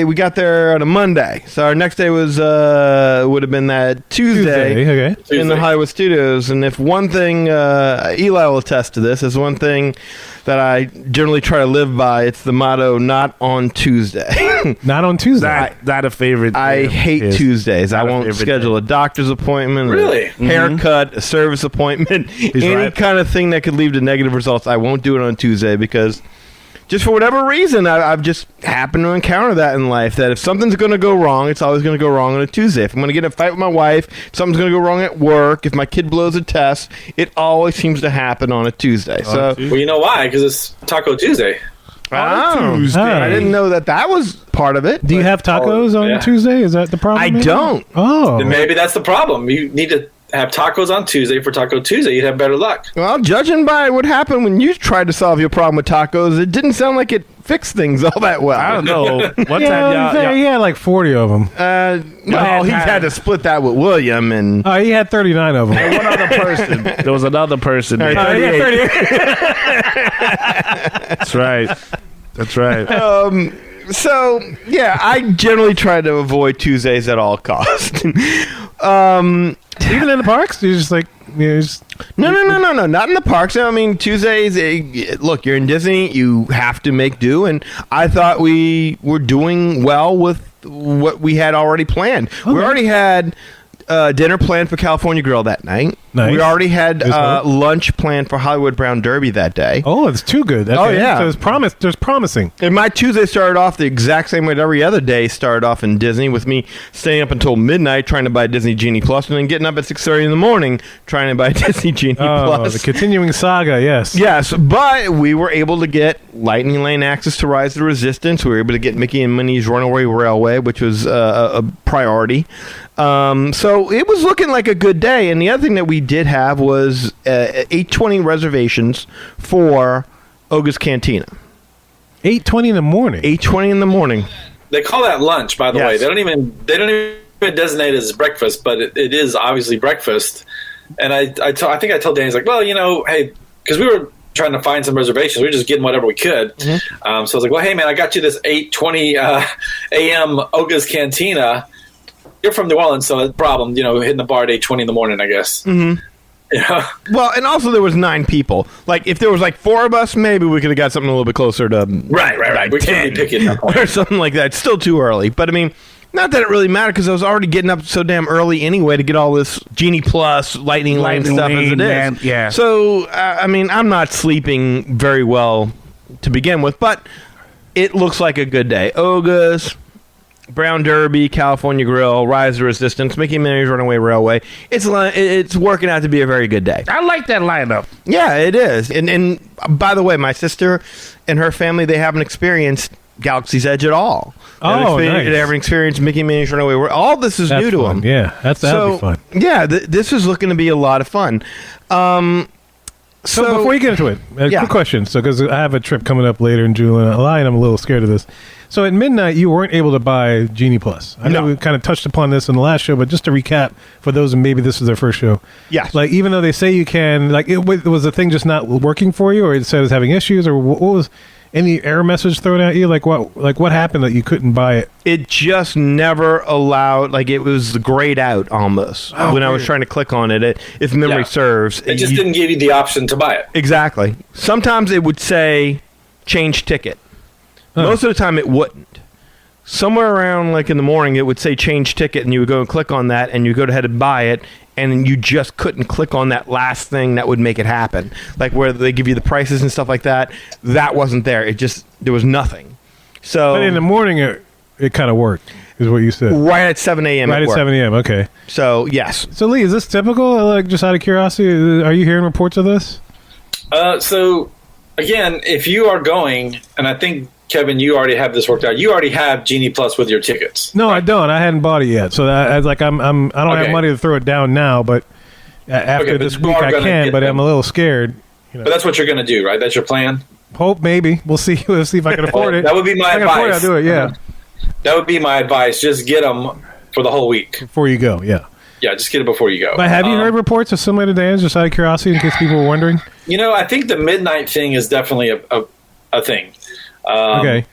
We got there on a Monday. So our next day was would have been that Tuesday.
Okay.
In the Hollywood Studios. And if one thing, Eli will attest to this, is one thing that I generally try to live by, it's the motto, not on Tuesday.
Not on Tuesday.
Not a favorite.
I hate Tuesdays. I
Not a
won't
favorite
schedule a doctor's appointment,
Really?
a haircut, a service appointment, any
right.
kind of thing that could lead to negative results. I won't do it on Tuesday because just for whatever reason, I've just happened to encounter that in life, that if something's going to go wrong, it's always going to go wrong on a Tuesday. If I'm going to get in a fight with my wife, something's going to go wrong at work, if my kid blows a test, it always seems to happen on a Tuesday. So,
Well, you know why? Because it's Taco Tuesday.
Tuesday.
I didn't know that was part of it.
Do you have tacos on
yeah.
Tuesday? Is that the problem?
I
maybe?
don't.
Oh.
Then maybe that's the problem. You need to have tacos on Tuesday for Taco Tuesday. You'd have better luck.
Well, judging by what happened when you tried to solve your problem with tacos, it didn't sound like it fixed things all that well.
I don't know. One
Yeah,
time,
he had like 40 of them.
No, he's had to split that with William, and
Oh, he had 39 of them.
one other person. There was another person.
All right,
He had 38.
That's right. That's right.
so yeah, I generally try to avoid Tuesdays at all costs.
Even in the parks? You're just like,
No, not in the parks. I mean, Tuesdays. Look, you're in Disney. You have to make do, and I thought we were doing well with what we had already planned. We already had dinner planned for California Grill that night.
Nice.
We already had
Good stuff.
lunch planned for Hollywood Brown Derby that day.
oh, it's too good. Okay.
Oh, yeah.
So there's promising.
And my Tuesday started off the exact same way that every other day started off in Disney, with me staying up until midnight trying to buy Disney Genie Plus, and then getting up at 6:30 in the morning trying to buy Disney Genie
Oh,
Plus.
the continuing saga, yes.
Yes, but we were able to get Lightning Lane access to Rise of the Resistance. We were able to get Mickey and Minnie's Runaway Railway, which was a priority. So it was looking like a good day. And the other thing that we did have was 8:20 reservations for Oga's Cantina.
8:20 in the morning.
8:20 in the morning.
They call that lunch, by the
Yes.
way. They don't even designate it as breakfast, but it is obviously breakfast. And I think I told Danny, like, well, hey, because we were trying to find some reservations. We were just getting whatever we could. So I was like, well, hey, man, I got you this 8:20 a.m. Oga's Cantina. You're from New Orleans, so it's a problem, hitting the bar at 8:20 in the morning, I guess. Mm-hmm.
Well, and also there was 9 people. Like, if there was like 4 of us, maybe we could have got something a little bit closer to
Right. We can't be picky at that point.
or something like that. It's still too early. But I mean, not that it really mattered, because I was already getting up so damn early anyway to get all this Genie Plus, Lightning Lane stuff as it is.
Man, yeah.
So, I mean, I'm not sleeping very well to begin with, but it looks like a good day. Oga's, Brown Derby, California Grill, Rise of Resistance, Mickey and Minnie's Runaway Railway. It's working out to be a very good day.
I like that lineup.
Yeah, it is. And by the way, my sister and her family, they haven't experienced Galaxy's Edge at all.
Nice.
They haven't experienced Mickey and Minnie's Runaway Railway. All this is new to
fun.
them.
Yeah, that'll be fun.
Yeah, this is looking to be a lot of fun.
So before you get into it, quick question. So because I have a trip coming up later in June, and I'm a little scared of this. So at midnight, you weren't able to buy Genie Plus. I know we kind of touched upon this in the last show, but just to recap for those who maybe this is their first show.
Yes.
Like even though they say you can, like was the thing just not working for you, or it said it was having issues, or what was any error message thrown at you? Like what happened that you couldn't buy it?
It just never allowed, like it was grayed out almost when I was trying to click on it, if memory serves.
It just didn't give you the option to buy it.
Exactly. Sometimes it would say change ticket. Most of the time it wouldn't. Somewhere around like in the morning it would say change ticket, and you would go and click on that, and you go ahead and buy it, and you just couldn't click on that last thing that would make it happen. Like where they give you the prices and stuff like that. That wasn't there. There was nothing. So
But in the morning it kind of worked, is what you said.
Right at 7 a.m.
Right at 7 a.m. Okay.
So yes.
So Lee, is this typical? Like just out of curiosity, are you hearing reports of this?
So again, if you are going, and I think Kevin, you already have this worked out. You already have Genie Plus with your tickets.
No, I don't. I hadn't bought it yet. So I was like, I don't have money to throw it down now, but after this week I can. But I'm a little scared.
But that's what you're going to do, right? That's your plan.
Hope maybe we'll see. We'll see if I can afford it.
That would be my advice.
I'll do it. Yeah.
That would be my advice. Just get them for the whole week
before you go. Yeah.
Yeah, just get it before you go.
But have you heard reports of similar to Dan's? Just out of curiosity, in case people were wondering.
I think the midnight thing is definitely a thing.
Okay.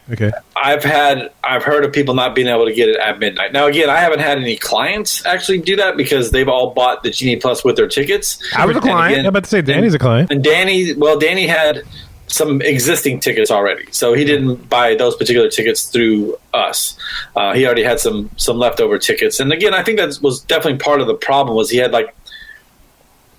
I've heard of people not being able to get it at midnight. Now, again, I haven't had any clients actually do that because they've all bought the Genie Plus with their tickets.
I was a client.
I'm about to say Danny's a client.
And Danny had some existing tickets already, so he didn't buy those particular tickets through us. He already had some leftover tickets. And again, I think that was definitely part of the problem was he had like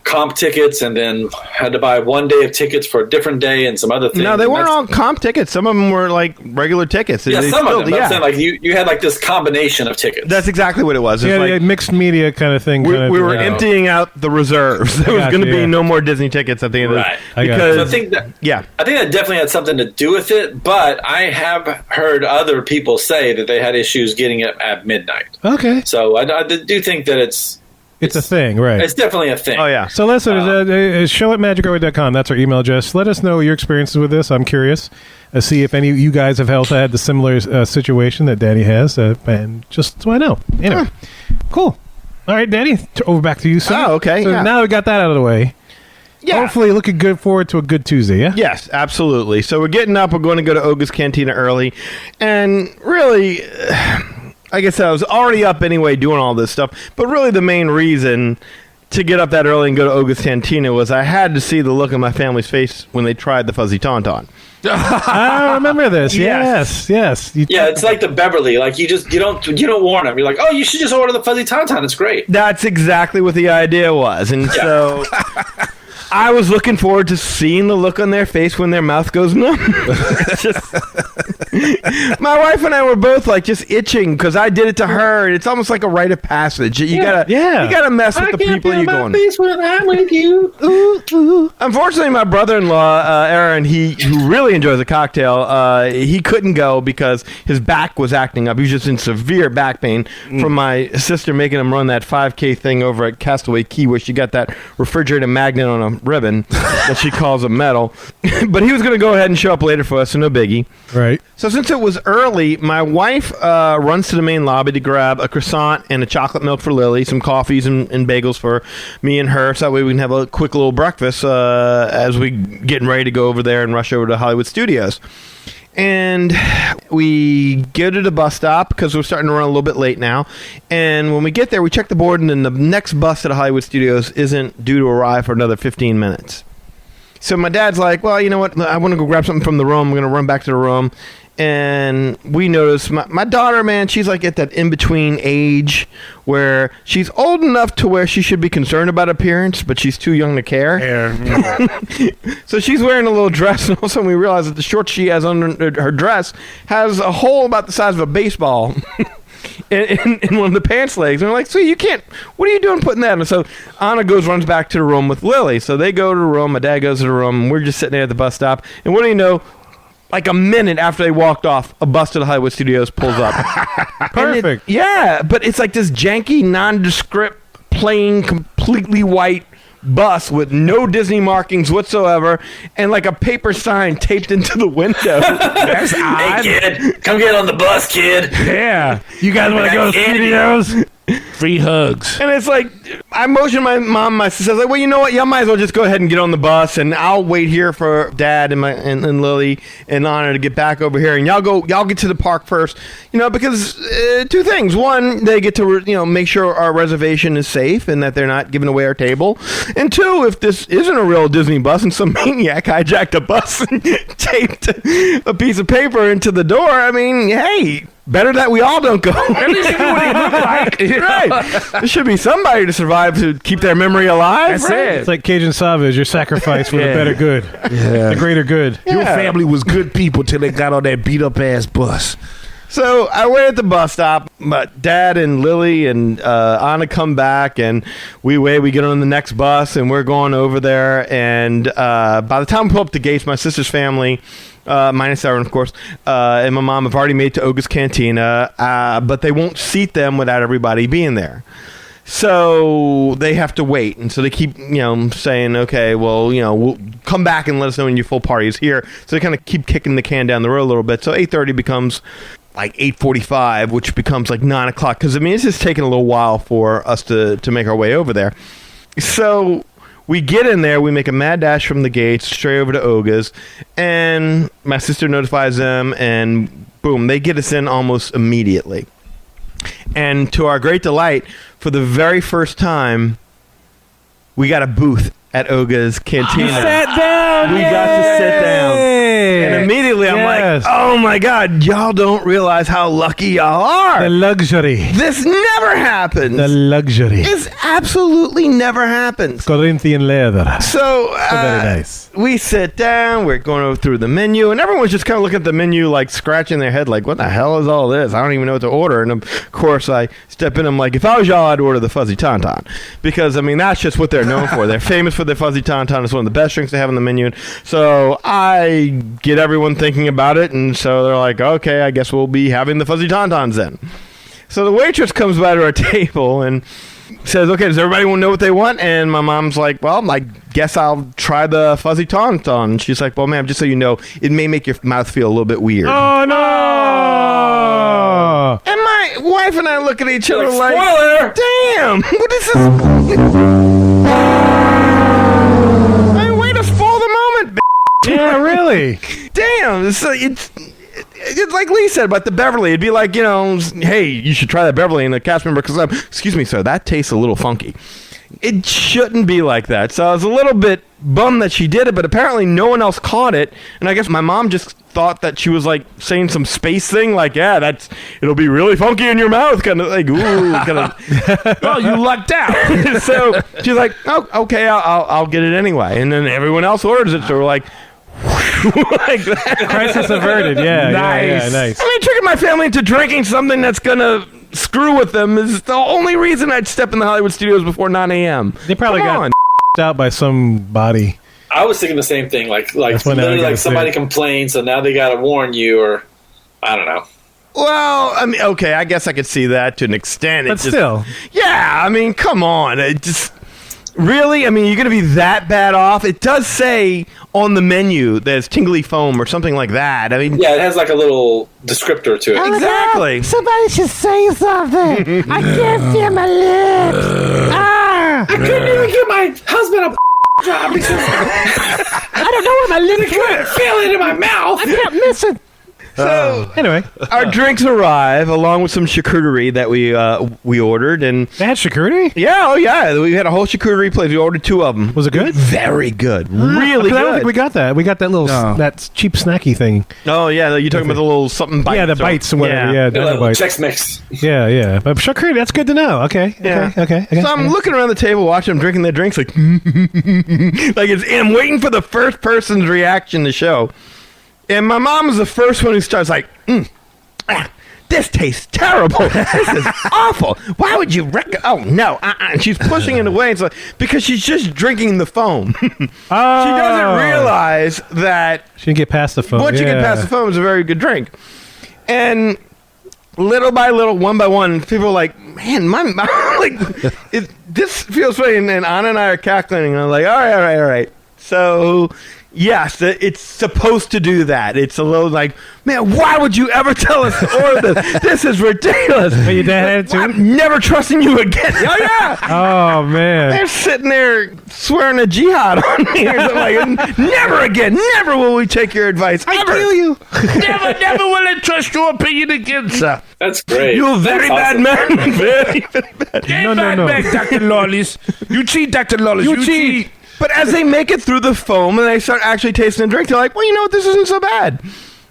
comp tickets and then had to buy one day of tickets for a different day and some other things.
No, they weren't all comp tickets. Some of them were like regular tickets.
Yeah, some of them. I'm saying, like you had like this combination of tickets.
That's exactly what it was.
Yeah,
like,
mixed media kind of thing.
We were emptying out the reserves. There was going to be no more Disney tickets at the end of it. Because
so I think that definitely had something to do with it, but I have heard other people say that they had issues getting it at midnight.
Okay.
So I do think that it's
a thing, right?
It's definitely a thing.
Oh, yeah.
So listen, show at magicourway.com. That's our email address. Let us know your experiences with this. I'm curious. See if any of you guys have had the similar situation that Danny has. And just so I know. Anyway, cool. All right, Danny, over back to you, sir.
Oh, okay.
So now we got that out of the way. Yeah. Hopefully looking good forward to a good Tuesday, yeah?
Yes, absolutely. So we're getting up. We're going to go to Oga's Cantina early. And really... like I said, I was already up anyway doing all this stuff. But really the main reason to get up that early and go to Oga's Cantina was I had to see the look on my family's face when they tried the Fuzzy Tauntaun.
I remember this. Yes.
Yeah, it's like the Beverly. Like you don't warn them. You're like, oh, you should just order the Fuzzy Tauntaun. It's great.
That's exactly what the idea was. And so... I was looking forward to seeing the look on their face when their mouth goes numb. My wife and I were both like just itching because I did it to her. It's almost like a rite of passage. You gotta mess with the people you're going.
When I'm with you.
Ooh, ooh. Unfortunately, my brother-in-law Aaron, who really enjoys a cocktail, he couldn't go because his back was acting up. He was just in severe back pain from my sister making him run that 5K thing over at Castaway Key, where she got that refrigerator magnet on a ribbon that she calls a medal. But he was going to go ahead and show up later for us, so no biggie.
Right.
So since it was early, my wife runs to the main lobby to grab a croissant and a chocolate milk for Lily, some coffees and bagels for me and her, so that way we can have a quick little breakfast as we getting ready to go over there and rush over to Hollywood Studios. And we go to the bus stop because we're starting to run a little bit late now. And when we get there, we check the board, and then the next bus to the Hollywood Studios isn't due to arrive for another 15 minutes. So my dad's like, well, you know what? I want to go grab something from the room. I'm going to run back to the room. and we notice my daughter, man, she's like at that in-between age where she's old enough to where she should be concerned about appearance, but she's too young to care. So she's wearing a little dress, and all of a sudden we realize that the shorts she has under her dress has a hole about the size of a baseball in one of the pants legs. And we're like, so you can't, what are you doing putting that in? And so Anna runs back to the room with Lily. So they go to the room, my dad goes to the room, and we're just sitting there at the bus stop. And what do you know? Like a minute after they walked off, a bus to the Hollywood Studios pulls up.
Perfect.
Yeah, but it's like this janky, nondescript, plain, completely white bus with no Disney markings whatsoever, and like a paper sign taped into the window.
That's odd.
Hey, kid, come get on the bus, kid.
Yeah.
You guys want to go to studios?
Free hugs.
And it's like, I motioned my mom, my sister, I was like, well, you know what? Y'all might as well just go ahead and get on the bus, and I'll wait here for Dad and Lily and Anna to get back over here, and y'all get to the park first, because two things. One, they get to, make sure our reservation is safe and that they're not giving away our table. And two, if this isn't a real Disney bus and some maniac hijacked a bus and taped a piece of paper into the door, I mean, hey, better that we all don't go.
At least you know what he look like.
Right. There should be somebody to survive to keep their memory alive.
That's
right?
it.
It's like Cajun Savage, your sacrifice for the better good. The greater good.
Your family was good people till they got on that beat up ass bus.
So I wait at the bus stop. But Dad and Lily and Anna come back, and we get on the next bus, and we're going over there. And by the time we pull up the gates, my sister's family, minus Aaron, of course, and my mom have already made it to Oga's Cantina, but they won't seat them without everybody being there. So they have to wait, and so they keep, saying, okay, well, we'll come back and let us know when your full party is here. So they kind of keep kicking the can down the road a little bit. So 8:30 becomes like 8:45, which becomes like 9 o'clock. Because, it's just taking a little while for us to make our way over there. So we get in there, we make a mad dash from the gates straight over to Oga's, and my sister notifies them, and boom, they get us in almost immediately. And to our great delight, for the very first time, we got a booth at Oga's Cantina.
Sat down.
We got to sit down. And immediately I'm like, oh my God, y'all don't realize how lucky y'all are.
The luxury.
This never happens.
The luxury.
This absolutely never happens.
Corinthian leather.
So
very nice.
We sit down, we're going through the menu, and everyone's just kind of looking at the menu, like scratching their head, like, what the hell is all this? I don't even know what to order. And of course, I step in, I'm like, if I was y'all, I'd order the Fuzzy Tauntaun. Because, that's just what they're known for. They're famous for their Fuzzy Tauntaun. It's one of the best drinks they have on the menu. So I get everyone thinking about it, and so they're like, okay, I guess we'll be having the Fuzzy Tauntauns then. So the waitress comes by to our table and says, okay, does everybody know what they want? And my mom's like, well, I guess I'll try the Fuzzy Tauntaun. She's like, well, ma'am, just so you know, it may make your mouth feel a little bit weird.
Oh, no!
And my wife and I look at each other like,
spoiler!
Damn! What is this? Hey, way to spoil the moment, bitch.
Yeah, really?
Damn! It's like Lee said about the Beverly. It'd be like, hey, you should try that Beverly, and the cast member comes up, excuse me, sir, that tastes a little funky. It shouldn't be like that. So I was a little bit bummed that she did it, but apparently no one else caught it. And I guess my mom just thought that she was like saying some space thing, like, yeah, it'll be really funky in your mouth, kind of like, ooh, kind of.
Oh, you lucked out.
So she's like, oh, okay, I'll get it anyway. And then everyone else orders it, so we're like, like that.
Crisis averted. Yeah,
Nice.
Nice.
Tricking my family into drinking something that's gonna screw with them is the only reason I'd step in the Hollywood Studios before 9 a.m.
They probably got out by somebody.
I was thinking the same thing. Like
That's when
literally,
I
like
gotta
somebody
say.
complained, so now they got to warn you, or I don't know.
Well, okay, I guess I could see that to an extent.
But still.
Yeah, come on. It just... Really? You're going to be that bad off? It does say on the menu there's tingly foam or something like that.
Yeah, it has like a little descriptor to it.
Exactly.
Somebody should say something. I can't feel my lips.
I couldn't even give my husband a job because
I don't know where my lips were.
feel it in my mouth.
I kept missing.
So
Anyway,
our drinks arrive along with some charcuterie that we ordered, and
they had charcuterie?
we had a whole charcuterie plate. We ordered 2 of them.
Was it good?
Very good, really
'Cause I don't
good.
think we got that. We got that little that cheap snacky thing.
Oh yeah, you're talking about the little something bites.
Yeah, the bites and whatever. Yeah, Dino bites.
Chex Mix.
Yeah. But charcuterie, that's good to know. Okay. Okay.
So I'm looking around the table, watching them drinking their drinks, like, I'm waiting for the first person's reaction to show. And my mom is the first one who starts like, this tastes terrible. This is awful. Why would you Oh no! And she's pushing it away. It's like, because she's just drinking the foam. She doesn't realize that
she didn't get past the foam.
once you get past the foam, it's a very good drink. And little by little, one by one, people are like, man, my mouth, this feels funny. And Anna and I are cackling. And I'm like, all right. So, yes, it's supposed to do that. It's a little like, man, why would you ever tell us to order this? This is ridiculous.
But your dad had it too?
I'm never trusting you again. Oh, yeah.
Oh, man.
They're sitting there swearing a jihad on me. Or something like, never again. Never will we take your advice.
I kill you.
Never will I trust your opinion again, sir.
That's great.
You're a very bad man. Very, very bad.
No.
Back, Dr. Lawless. You cheat, Dr. Lawless. You cheat.
But as they make it through the foam and they start actually tasting the drink, they're like, well, you know what? This isn't so bad.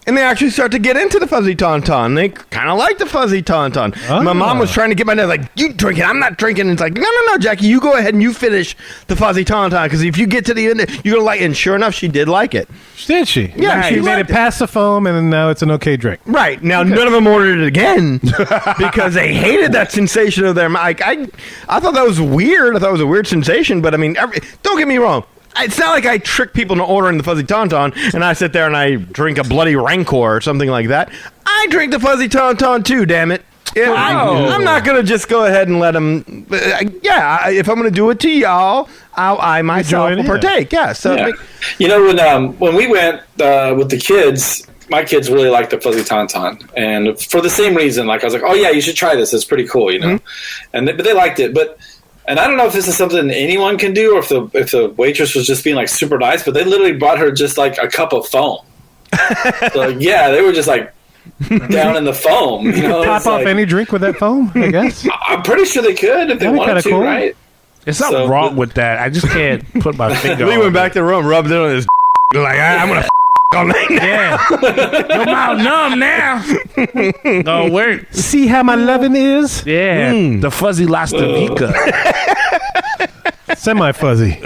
And they actually start to get into the fuzzy tauntaun. They kind of like the fuzzy tauntaun.
Oh.
My mom was trying to get my dad, like, you drink it. I'm not drinking. And it's like, no, Jackie, you go ahead and you finish the fuzzy tauntaun. Because if you get to the end, you're going to like it. And sure enough, she did like it.
Did she?
Yeah,
She
she
made it
liked it.
past the foam, and now it's an okay drink.
Right. Now, none of them ordered it again because they hated that sensation of their mouth. I thought that was weird. I thought it was a weird sensation. But, I mean, don't get me wrong. It's not like I trick people into ordering the fuzzy tauntaun and I sit there and I drink a bloody rancor or something like that. I drink the fuzzy tauntaun too, damn it. Yeah, I'm not going to just go ahead and let them. If I'm going to do it to y'all, I myself will partake. Yeah. So
You know, when we went with the kids, my kids really liked the fuzzy tauntaun, and for the same reason, like I was like, oh yeah, you should try this. It's pretty cool, you know. Mm-hmm. But they liked it, And I don't know if this is something anyone can do, or if the waitress was just being like super nice, but they literally brought her just like a cup of foam. So yeah, they were just like down in the foam. You know,
Pop off
like,
any drink with that foam, I guess.
I'm pretty sure they could if they wanted to,
cool.
right?
There's something wrong with that. I just can't put my finger on it.
We went back to the room, rubbed it on his like, I'm going to all night now.
Yeah. Your mouth numb now. Don't work.
See how my loving is?
Yeah. The fuzzy Lastavica.
Semi-fuzzy.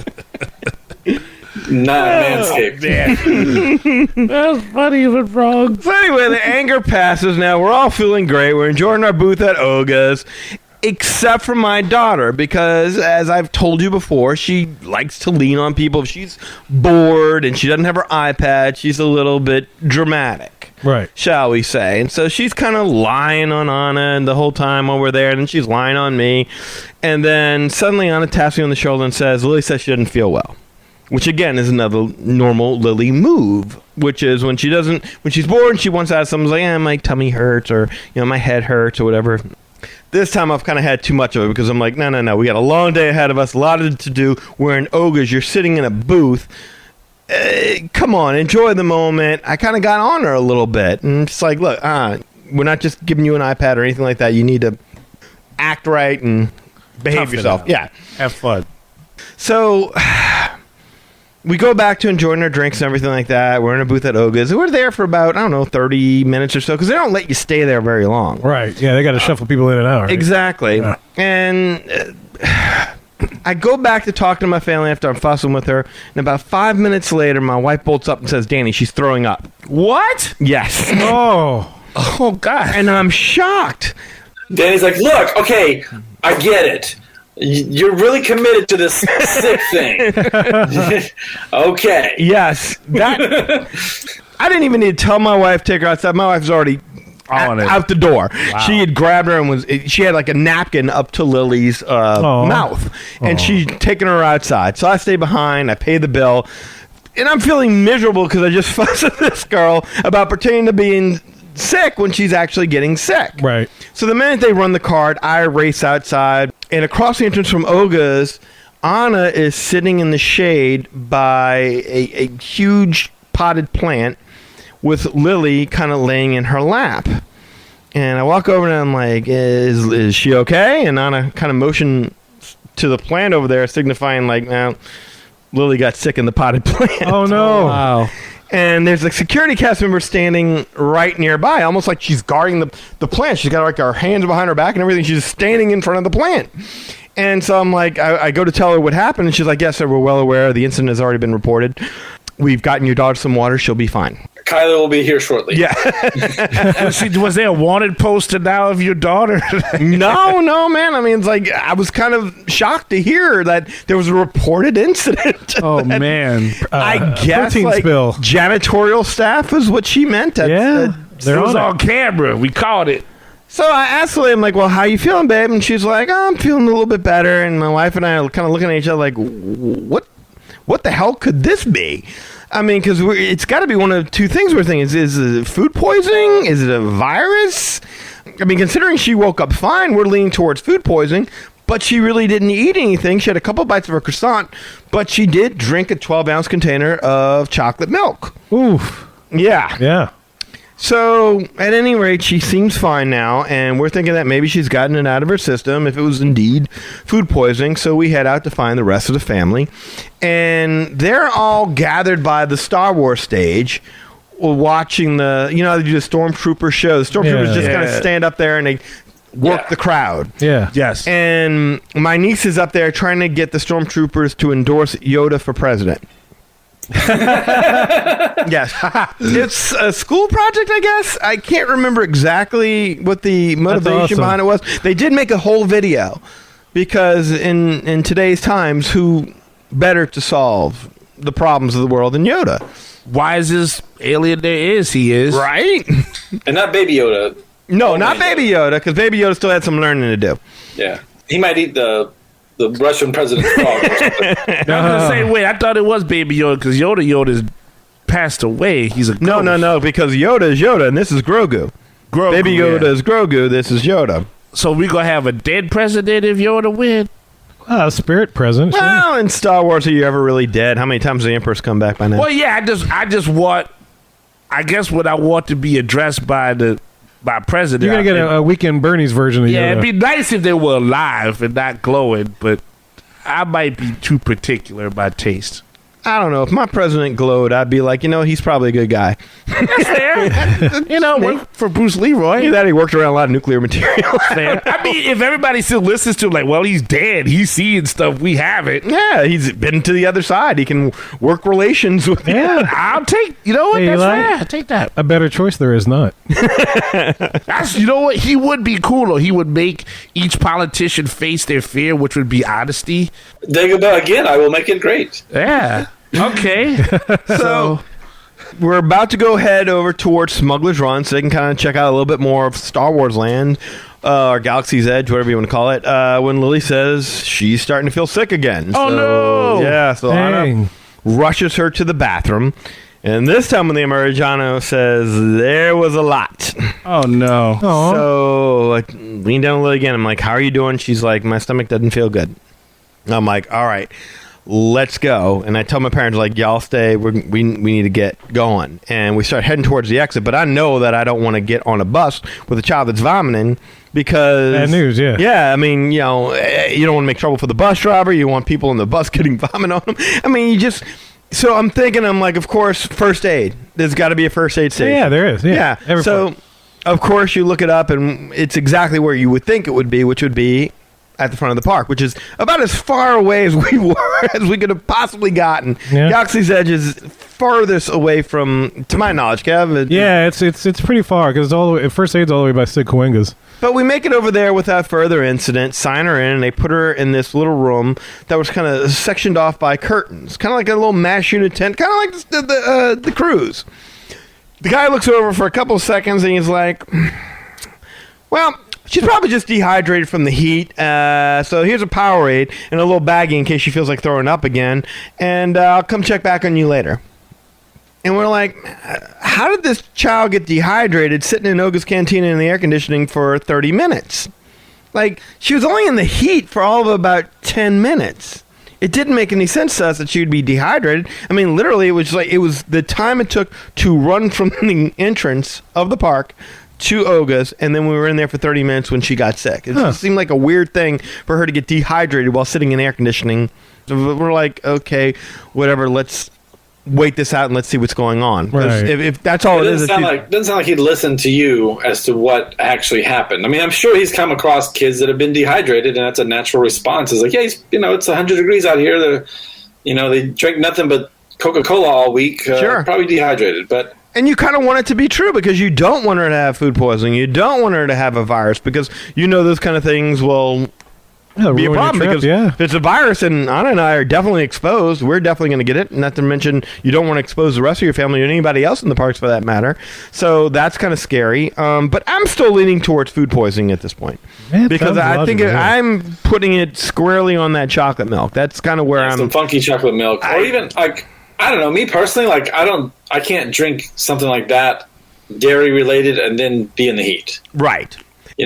Not Manscaped.
That's funny even wrong.
So anyway, the anger passes now. We're all feeling great. We're enjoying our booth at Oga's. Except for my daughter, because as I've told you before, she likes to lean on people. If she's bored and she doesn't have her iPad, she's a little bit dramatic,
Right.
shall we say. And so she's kind of lying on Anna and the whole time while we're there, and then she's lying on me. And then suddenly Anna taps me on the shoulder and says, Lily says she doesn't feel well. Which, again, is another normal Lily move, which is when she's bored and she wants to ask something like, my tummy hurts, or, my head hurts, or whatever. This time I've kind of had too much of it because I'm like, no. We got a long day ahead of us, a lot to do. We're in Oga's. You're sitting in a booth. Come on, enjoy the moment. I kind of got on her a little bit. And it's like, look, we're not just giving you an iPad or anything like that. You need to act right and behave
Tough it
yourself.
out.
Yeah.
Have fun.
So we go back to enjoying our drinks and everything like that. We're in a booth at Oga's. We're there for about, 30 minutes or so because they don't let you stay there very long.
Right. Yeah, they got to shuffle people in and out. Right?
Exactly.
Yeah.
And I go back to talk to my family after I'm fussing with her. And about 5 minutes later, my wife bolts up and says, Danny, she's throwing up.
What?
Yes.
Oh, God.
And I'm shocked.
Danny's like, look, okay, I get it. You're really committed to this sick thing. Okay.
Yes. That I didn't even need to tell my wife to take her outside. My wife's already out the door. Wow. She had grabbed her and she had like a napkin up to Lily's mouth. And she'd taken her outside. So I stayed behind. I paid the bill. And I'm feeling miserable because I just fussed at this girl about pretending to being sick when she's actually getting sick.
Right.
So the minute they run the card, I race outside. And across the entrance from Oga's, Anna is sitting in the shade by a huge potted plant with Lily kind of laying in her lap. And I walk over and I'm like, is she okay? And Anna kind of motion to the plant over there, signifying like, now Lily got sick in the potted plant.
Oh, no.
Wow.
And there's a security cast member standing right nearby, almost like she's guarding the plant. She's got like her hands behind her back and everything. She's standing in front of the plant. And so I'm like, I go to tell her what happened. And she's like, yes, sir, we're well aware. The incident has already been reported. We've gotten your daughter some water. She'll be fine.
Kyla will be here shortly.
Yeah.
Was there a wanted poster now of your daughter?
No, man. I mean, it's like, I was kind of shocked to hear that there was a reported incident.
Oh, man.
I guess
protein
like
spill.
janitorial staff is what she meant.
Yeah.
It was on camera. We caught it.
So I asked Lily, I'm like, well, how you feeling, babe? And she's like, oh, I'm feeling a little bit better. And my wife and I are kind of looking at each other like, what the hell could this be? I mean, because it's got to be one of two things we're thinking. Is it food poisoning? Is it a virus? I mean, considering she woke up fine, we're leaning towards food poisoning. But she really didn't eat anything. She had a couple bites of her croissant, but she did drink a 12-ounce container of chocolate milk.
Oof.
Yeah.
Yeah.
So, at any rate, she seems fine now, and we're thinking that maybe she's gotten it out of her system if it was indeed food poisoning. So we head out to find the rest of the family, and they're all gathered by the Star Wars stage watching they do the Stormtrooper show. The Stormtroopers just kind of stand up there and they work the crowd.
Yeah.
Yes.
And my niece is up there trying to get the Stormtroopers to endorse Yoda for president. Yes. It's a school project, I guess. I can't remember exactly what the motivation behind it was. They did make a whole video because in today's times, who better to solve the problems of the world than Yoda?
Wisest alien there is, he is.
Right?
And not Baby Yoda.
No, not Baby Yoda, because Baby Yoda still had some learning to do.
Yeah. He might eat the Russian president's dog or something.
I was gonna say, wait, I thought it was Baby Yoda because Yoda's passed away. He's a ghost.
No, because Yoda is Yoda and this is Grogu. Baby Yoda is Grogu, this is Yoda.
So we gonna have a dead president if Yoda win?
Spirit present. Sure.
Well, in Star Wars, are you ever really dead? How many times has the Emperor's come back by now?
Well, yeah, I just want, I guess what I want to be addressed by president.
You're going to get a Weekend Bernie's version of Yoda.
Yeah, it'd be nice if they were alive and not glowing, but I might be too particular in my taste.
I don't know. If my president glowed, I'd be like, he's probably a good guy.
That's fair. Work for Bruce Leroy.
Either that, he worked around a lot of nuclear material.
Fair. I mean, if everybody still listens to him, like, well, he's dead. He's seeing stuff we haven't.
Yeah, he's been to the other side. He can work relations with
I'll take, what?
Hey,
That's
Eli,
fair. I'll take that.
A better choice there is not.
That's, what? He would be cool, though. He would make each politician face their fear, which would be honesty.
Dagobah, again, I will make it great.
Yeah. Okay.
So we're about to go head over towards Smuggler's Run so they can kind of check out a little bit more of Star Wars land, or Galaxy's Edge, whatever you want to call it, when Lily says she's starting to feel sick again.
Oh, no!
Yeah, so Anna rushes her to the bathroom. And this time when the Americano says, there was a lot.
Oh, no.
Aww.
So I lean down a little again. I'm like, how are you doing? She's like, my stomach doesn't feel good. I'm like, all right. Let's go. And I tell my parents, like, y'all stay. We need to get going. And we start heading towards the exit. But I know that I don't want to get on a bus with a child that's vomiting because...
Bad news, yeah.
Yeah, I mean, you don't want to make trouble for the bus driver. You want people in the bus getting vomit on them. I mean, you just... So I'm thinking, of course, first aid. There's got to be a first aid station.
Yeah, there is. Yeah.
So, of course, you look it up, and it's exactly where you would think it would be, which would be at the front of the park, which is about as far away as we could have possibly gotten. Yeah. Galaxy's Edge is farthest away from, to my knowledge, Kev.
Yeah, it's pretty far because first aid's all the way by Sid Coenga's.
But we make it over there without further incident, sign her in, and they put her in this little room that was kind of sectioned off by curtains, kind of like a little MASH unit tent, kind of like the cruise. The guy looks over for a couple of seconds, and he's like, well... She's probably just dehydrated from the heat, so here's a Powerade and a little baggie in case she feels like throwing up again, and I'll come check back on you later. And we're like, how did this child get dehydrated sitting in Oga's Cantina in the air conditioning for 30 minutes? Like, she was only in the heat for all of about 10 minutes. it didn't make any sense to us that she would be dehydrated. I mean, literally, it was the time it took to run from the entrance of the park to Oga's, and then we were in there for 30 minutes when she got sick. It just seemed like a weird thing for her to get dehydrated while sitting in air conditioning. So we're like, okay, whatever, let's wait this out and let's see what's going on.
Right.
If that's all it is.
Doesn't sound like he'd listen to you as to what actually happened. I mean, I'm sure he's come across kids that have been dehydrated, and that's a natural response. It's like, yeah, it's 100 degrees out here. They drink nothing but Coca-Cola all week.
Sure.
Probably dehydrated, but...
And you kind of want it to be true because you don't want her to have food poisoning. You don't want her to have a virus because those kind of things will be a problem. Because if it's a virus, and Anna and I are definitely exposed, we're definitely going to get it. Not to mention, you don't want to expose the rest of your family or anybody else in the parks for that matter. So that's kind of scary. But I'm still leaning towards food poisoning at this point. Because I think I'm putting it squarely on that chocolate milk. That's kind of where I'm...
Some funky chocolate milk. Or even, I don't know, me personally, I can't drink something like that, dairy related, and then be in the heat.
Right.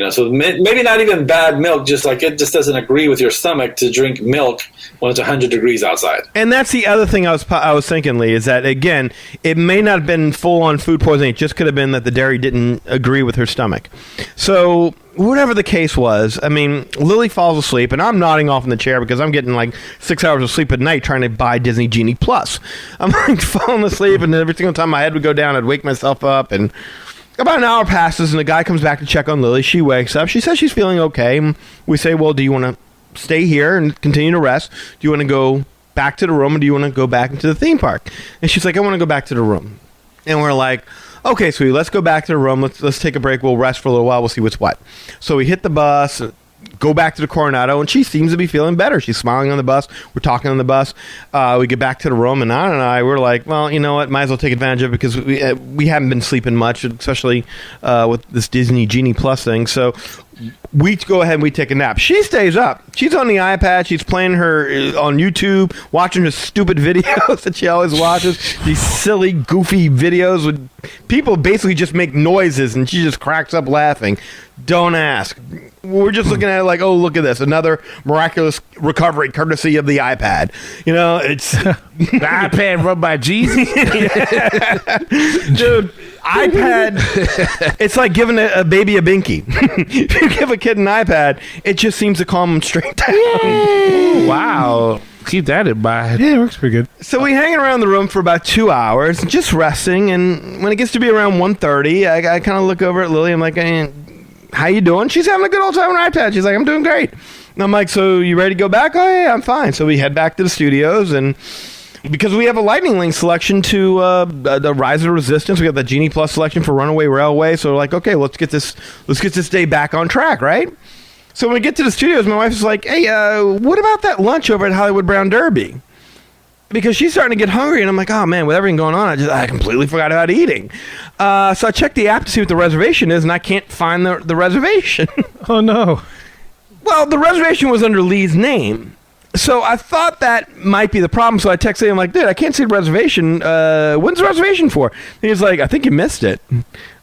So maybe not even bad milk, just like it just doesn't agree with your stomach to drink milk when it's 100 degrees outside.
And that's the other thing I was thinking, Lee, is that, again, it may not have been full-on food poisoning. It just could have been that the dairy didn't agree with her stomach. So... whatever the case was, I mean, Lily falls asleep, and I'm nodding off in the chair because I'm getting 6 hours of sleep at night trying to buy Disney Genie Plus. I'm falling asleep, and every single time my head would go down, I'd wake myself up, and about an hour passes, and the guy comes back to check on Lily. She wakes up. She says she's feeling okay. We say, well, do you want to stay here and continue to rest? Do you want to go back to the room, or do you want to go back into the theme park? And she's like, I want to go back to the room. And we're like... okay, sweetie, let's go back to the room. Let's take a break. We'll rest for a little while. We'll see what's what. So we hit the bus, go back to the Coronado, and she seems to be feeling better. She's smiling on the bus. We're talking on the bus. We get back to the room, and Anna and I, we're like, well, you know what? Might as well take advantage of it because we haven't been sleeping much, especially with this Disney Genie Plus thing. So we go ahead and we take a nap. She stays up. She's on the iPad. She's playing her on YouTube, watching her stupid videos that she always watches. These silly, goofy videos with people basically just make noises, and she just cracks up laughing. Don't ask. We're just looking at it like, oh, look at this. Another miraculous recovery courtesy of the iPad. It's...
the iPad run by Jesus?
Dude, iPad, it's like giving a baby a binky. If you give a kid an iPad, it just seems to calm them straight down.
Ooh, wow. Keep that in mind.
Yeah, it works pretty good.
So we hang around the room for about 2 hours, just resting, and when it gets to be around 1:30, I kind of look over at Lily. I'm like, how you doing? She's having a good old time on her iPad. She's like, I'm doing great. And I'm like, so you ready to go back? Oh, yeah, I'm fine. So we head back to the studios, and because we have a Lightning Link selection to the Rise of the Resistance, we have the Genie Plus selection for Runaway Railway. So we're like, okay, let's get this day back on track, right? So when we get to the studios, my wife is like, hey, what about that lunch over at Hollywood Brown Derby? Because she's starting to get hungry, and I'm like, oh man, with everything going on, I completely forgot about eating. So I checked the app to see what the reservation is, and I can't find the reservation.
Oh no.
Well, the reservation was under Lee's name. So I thought that might be the problem. So I texted him like, dude, I can't see the reservation. When's the reservation for? And he was like, I think you missed it.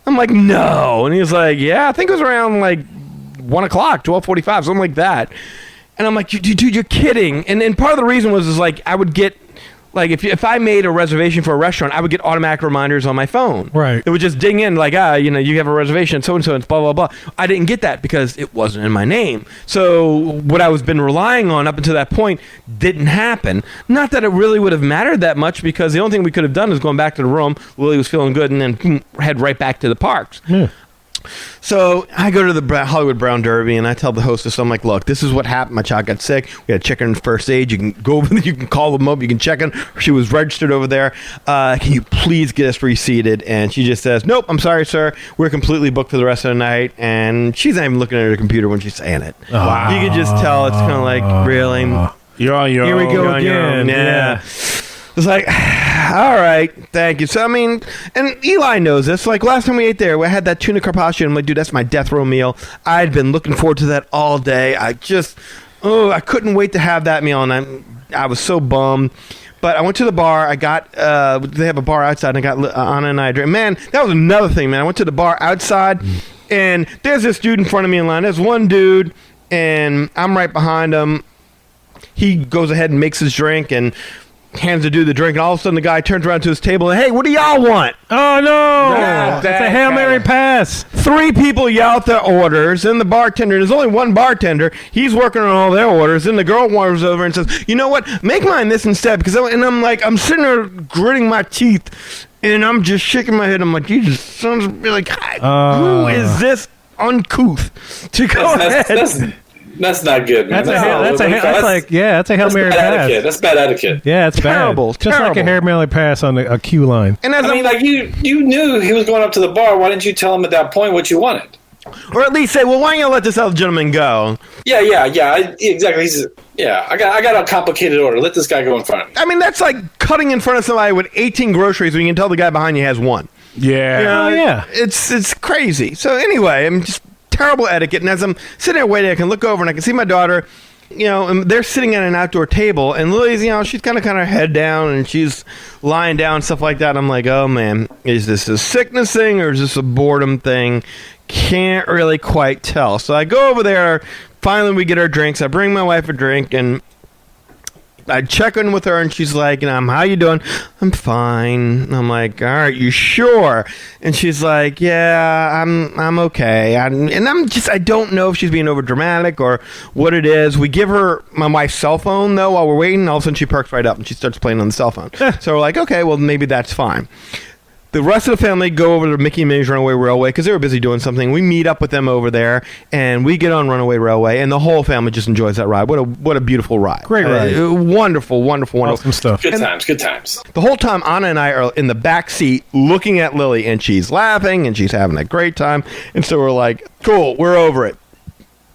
I'm like, no. And he was like, yeah, I think it was around 1 o'clock, 12:45, something like that. And I'm like, dude, you're kidding. And part of the reason was I would get, if I made a reservation for a restaurant, I would get automatic reminders on my phone.
Right.
It would just ding in you have a reservation, so-and-so, and blah, blah, blah. I didn't get that because it wasn't in my name. So what I was been relying on up until that point didn't happen. Not that it really would have mattered that much because the only thing we could have done is going back to the room. Lily was feeling good and then head right back to the parks.
Yeah.
So I go to the Hollywood Brown Derby, and I tell the hostess, I'm like, look, this is what happened. My child got sick. We got to check her in first aid. You can go over there. You can call them up. You can check in. She was registered over there. Can you please get us reseated? And she just says, nope, I'm sorry, sir. We're completely booked for the rest of the night. And she's not even looking at her computer when she's saying it. Wow. You can just tell it's kind of like, really?
You're on your
Here we
own.
go again.
Yeah. It's like, all right, thank you. So, I mean, and Eli knows this. Like, last time we ate there, we had that tuna carpaccio. I'm like, dude, that's my death row meal. I'd been looking forward to that all day. I couldn't wait to have that meal, and I was so bummed. But I went to the bar. I got, they have a bar outside, and I got Anna and I drink. Man, that was another thing, man. I went to the bar outside, and there's this dude in front of me in line. There's one dude, and I'm right behind him. he goes ahead and makes his drink and hands the dude the drink, and all of a sudden the guy turns around to his table and, hey, what do y'all want?
Oh, no. That's a Hail Mary pass.
3 people yell out their orders, and the bartender, there's only one bartender, he's working on all their orders, and the girl wanders over and says, you know what, make mine this instead, because I'm sitting there gritting my teeth, and I'm just shaking my head. I'm like, Jesus, sons of, like, who is this uncouth to go ahead?
That's not good, man.
That's a Hail Mary pass.
Etiquette. That's bad etiquette.
Yeah, it's
terrible.
Bad. Just like a Hail Mary pass on a queue line.
And
you knew he was going up to the bar. Why didn't you tell him at that point what you wanted?
Or at least say, well, why don't you let this other gentleman go?
Yeah, exactly. I got a complicated order. Let this guy go in front of me.
I mean, that's like cutting in front of somebody with 18 groceries when you can tell the guy behind you has 1.
Yeah.
It's crazy. So anyway, I'm just terrible etiquette. And as I'm sitting there waiting, I can look over and I can see my daughter, and they're sitting at an outdoor table, and Lily's, she's kind of head down, and she's lying down and stuff like that. I'm like, oh man, is this a sickness thing or is this a boredom thing? Can't really quite tell. So I go over there. Finally, we get our drinks. I bring my wife a drink, and I check in with her, and she's like, how you doing? I'm fine. And I'm like, all right, you sure? And she's like, yeah, I'm okay. I don't know if she's being over dramatic or what it is. We give her my wife's cell phone, though, while we're waiting. All of a sudden, she perks right up, and she starts playing on the cell phone. So we're like, okay, well, maybe that's fine. The rest of the family go over to Mickey and Minnie's Runaway Railway because they were busy doing something. We meet up with them over there, and we get on Runaway Railway, and the whole family just enjoys that ride. What a beautiful ride.
Great ride.
Wonderful.
Awesome stuff.
Good times.
The whole time, Anna and I are in the back seat looking at Lily, and she's laughing, and she's having a great time. And so we're like, cool, we're over it.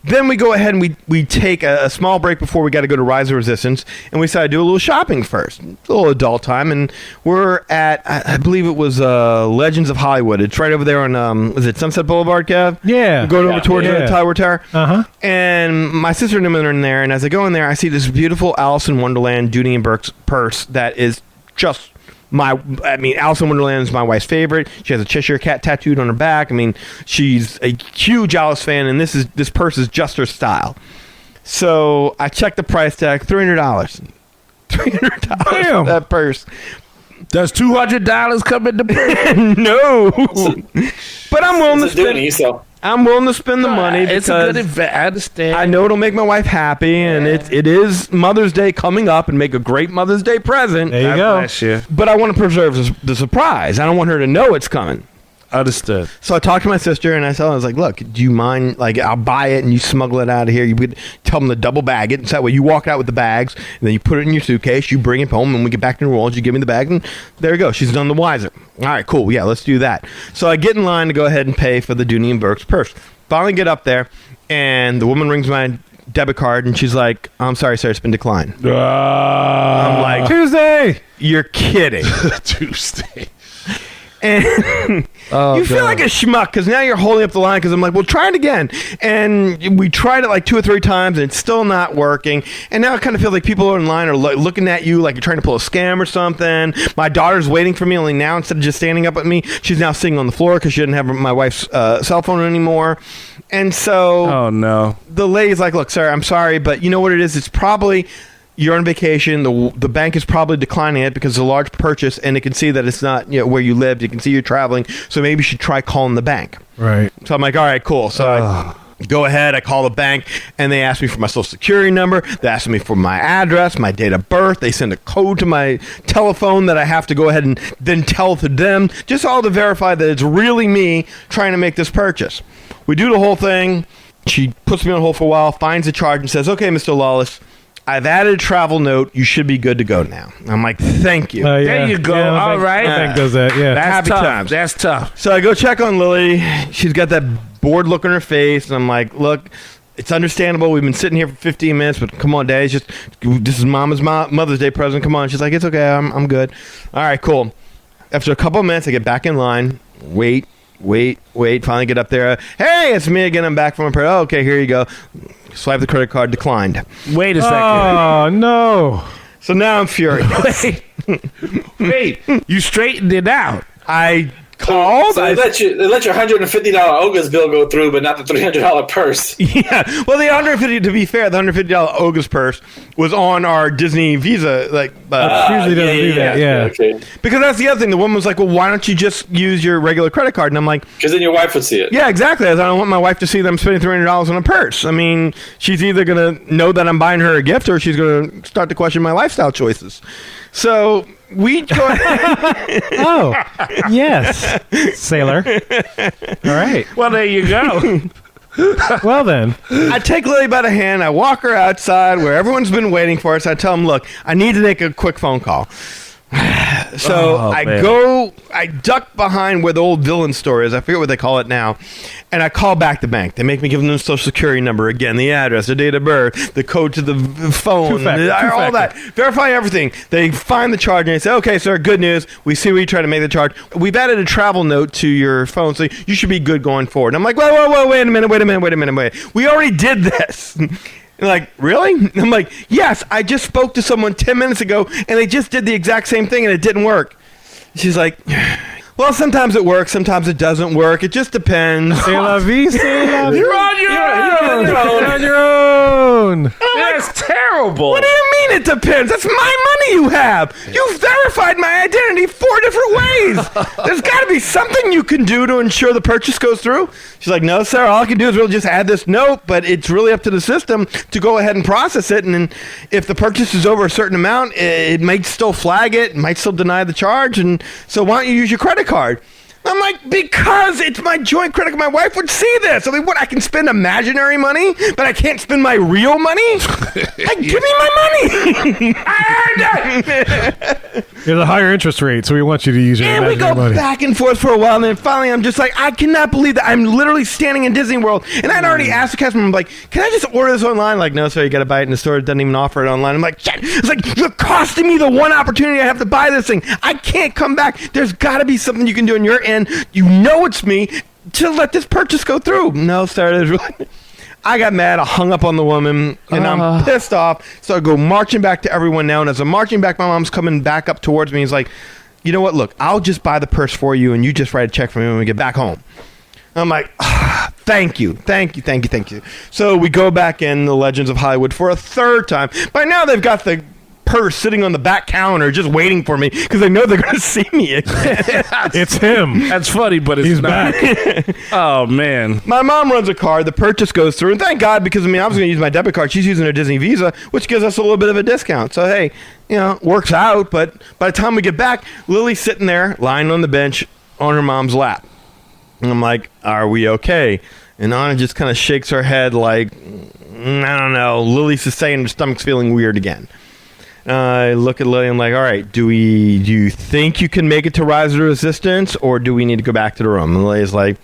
Then we go ahead and we take a small break before we got to go to Rise of Resistance, and we decided to do a little shopping first, a little adult time, and we're at, I believe it was Legends of Hollywood. It's right over there on, is it Sunset Boulevard, Kev?
Yeah.
We're going over towards the Tower Tower.
Uh-huh.
And my sister and them are in there, and as I go in there, I see this beautiful Alice in Wonderland Dooney and Burke's purse that is just... Alice in Wonderland is my wife's favorite. She has a Cheshire cat tattooed on her back. She's a huge Alice fan, and this purse is just her style. So I checked the price tag, $300. $300 for that purse.
Does $200 come into play?
No. But I'm willing to spend. I'm willing to spend the money because
it's a good event. I understand.
I know it'll make my wife happy, and it is Mother's Day coming up, and make a great Mother's Day present.
There you go.
Bless you.
But I want to preserve the surprise. I don't want her to know it's coming.
Understood.
So I talked to my sister, and I was like, look, do you mind, I'll buy it and you smuggle it out of here. You would tell them to double bag it. And so that way you walk out with the bags, and then you put it in your suitcase, you bring it home, and when we get back to New Orleans, you give me the bag, and there you go. She's none the wiser. All right, cool. Yeah, let's do that. So I get in line to go ahead and pay for the Dooney and Burke's purse. Finally get up there, and the woman rings my debit card, and she's like, I'm sorry, sir, it's been declined. I'm like,
Tuesday!
You're kidding.
Tuesday.
And you feel like a schmuck because now you're holding up the line because I'm like, well, try it again. And we tried it like 2 or 3 times and it's still not working. And now it kind of feels like people in line are looking at you like you're trying to pull a scam or something. My daughter's waiting for me, only now instead of just standing up at me, she's now sitting on the floor because she didn't have my wife's cell phone anymore. And so
oh no,
the lady's like, look, sir, I'm sorry, but you know what it is? It's probably... You're on vacation. The bank is probably declining it because it's a large purchase, and it can see that it's not where you lived. You can see you're traveling, so maybe you should try calling the bank.
Right.
So I'm like, all right, cool. So I go ahead. I call the bank, and they ask me for my social security number. They ask me for my address, my date of birth. They send a code to my telephone that I have to go ahead and then tell to them, just all to verify that it's really me trying to make this purchase. We do the whole thing. She puts me on hold for a while, finds the charge, and says, okay, Mr. Lawless, I've added a travel note. You should be good to go now. I'm like, thank you.
There you go.
Yeah,
all right.
The bank does that, yeah.
That's
Happy
tough.
times.
That's tough.
So I go check on Lily. She's got that bored look on her face. And I'm like, look, it's understandable. We've been sitting here for 15 minutes, but come on, Dad. This is Mama's Mother's Day present. Come on. She's like, it's okay. I'm good. All right, cool. After a couple of minutes, I get back in line. Wait. Finally get up there. Hey, it's me again. I'm back from a prayer. Oh, okay, here you go. Swipe the credit card. Declined.
Wait a second.
Oh, no.
So now I'm furious.
Wait. You straightened it out.
I called.
So they let your $150 Oga's bill go through, but not the $300 purse.
Yeah, well, the $150. To be fair, the $150 Oga's purse was on our Disney Visa. Like,
usually doesn't do that. Yeah.
Okay.
because that's the other thing. The woman was like, "Well, why don't you just use your regular credit card?" And I'm like,
Because then your wife would see it.
"Yeah, exactly. I don't want my wife to see them spending $300 on a purse. I mean, she's either gonna know that I'm buying her a gift, or she's gonna start to question my lifestyle choices." So we go.
Oh, yes, sailor. All right.
Well, there you go.
Well then,
I take Lily by the hand. I walk her outside where everyone's been waiting for us. I tell them, "Look, I need to make a quick phone call." So I duck behind where the old villain store is. I forget what they call it now. And I call back the bank. They make me give them the social security number again, the address, the date of birth, the code to the phone, all that. Verify everything. They find the charge and they say, "Okay, sir, good news. We see where you try to make the charge. We've added a travel note to your phone, so you should be good going forward." And I'm like, whoa, wait a minute. We already did this. They're like, "Really?" I'm like, "Yes, I just spoke to someone 10 minutes ago, and they just did the exact same thing, and it didn't work." She's like, "Well, sometimes it works, sometimes it doesn't work. It just depends."
c'est la vie, c'est la vie.
You're on your own.
You're on your own.
That's terrible.
What do you mean it depends? That's my money you have. You've verified my identity 4 different ways. There's got to be something you can do to ensure the purchase goes through. She's like, "No, sir. All I can do is really just add this note, but it's really up to the system to go ahead and process it. And then if the purchase is over a certain amount, it might still flag it, might still deny the charge. And so why don't you use your credit card?" I'm like, "Because it's my joint credit card. My wife would see this. I mean, what? I can spend imaginary money, but I can't spend my real money? Like, give me my money." I earned it.
There's a higher interest rate, so we want you to use your
And we go
imaginary money.
back and forth for a while, and then finally I'm just like, I cannot believe that I'm literally standing in Disney World, and I'd already asked the customer, I'm like, "Can I just order this online?" Like, "No, sir, you got to buy it in the store. It doesn't even offer it online." I'm like, "Shit." It's like, "You're costing me the one opportunity I have to buy this thing. I can't come back. There's got to be something you can do on your end. You know it's me to let this purchase go through." "No, sir, there's really..." I got mad. I hung up on the woman, and I'm pissed off. So I go marching back to everyone now. And as I'm marching back, my mom's coming back up towards me. He's like, "You know what? Look, I'll just buy the purse for you, and you just write a check for me when we get back home." I'm like, Thank you. So we go back in the Legends of Hollywood for a third time. By now, they've got the purse sitting on the back counter just waiting for me because they know they're going to see me again.
It's him.
That's funny, but it's
He's
not.
back.
Oh, man.
My mom runs a card. The purchase goes through. And thank God, because, I mean, I was going to use my debit card. She's using her Disney Visa, which gives us a little bit of a discount. So, hey, you know, works out. But by the time we get back, Lily's sitting there, lying on the bench on her mom's lap. And I'm like, "Are we okay?" And Anna just kind of shakes her head like, "I don't know." Lily's just saying her stomach's feeling weird again. I look at Lily and I'm like, "All right, do you think you can make it to Rise of the Resistance, or do we need to go back to the room?" And Lily's like,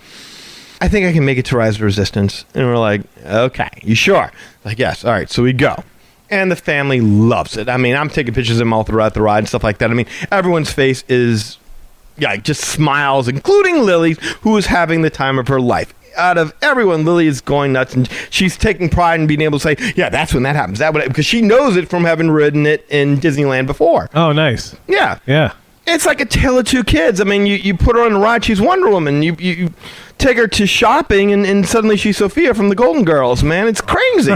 "I think I can make it to Rise of the Resistance." And we're like, "Okay, you sure?" Like, "Yes." All right, so we go. And the family loves it. I mean, I'm taking pictures of them all throughout the ride and stuff like that. I mean, everyone's face is, yeah, just smiles, including Lily's, who is having the time of her life. Out of everyone, Lily is going nuts, and she's taking pride in being able to say, "Yeah, that's when that happens." Because she knows it from having ridden it in Disneyland before.
Oh, nice.
Yeah.
Yeah.
It's like a tale of two kids. I mean, you put her on the ride, she's Wonder Woman. You take her to shopping, and suddenly she's Sophia from the Golden Girls, man. It's crazy.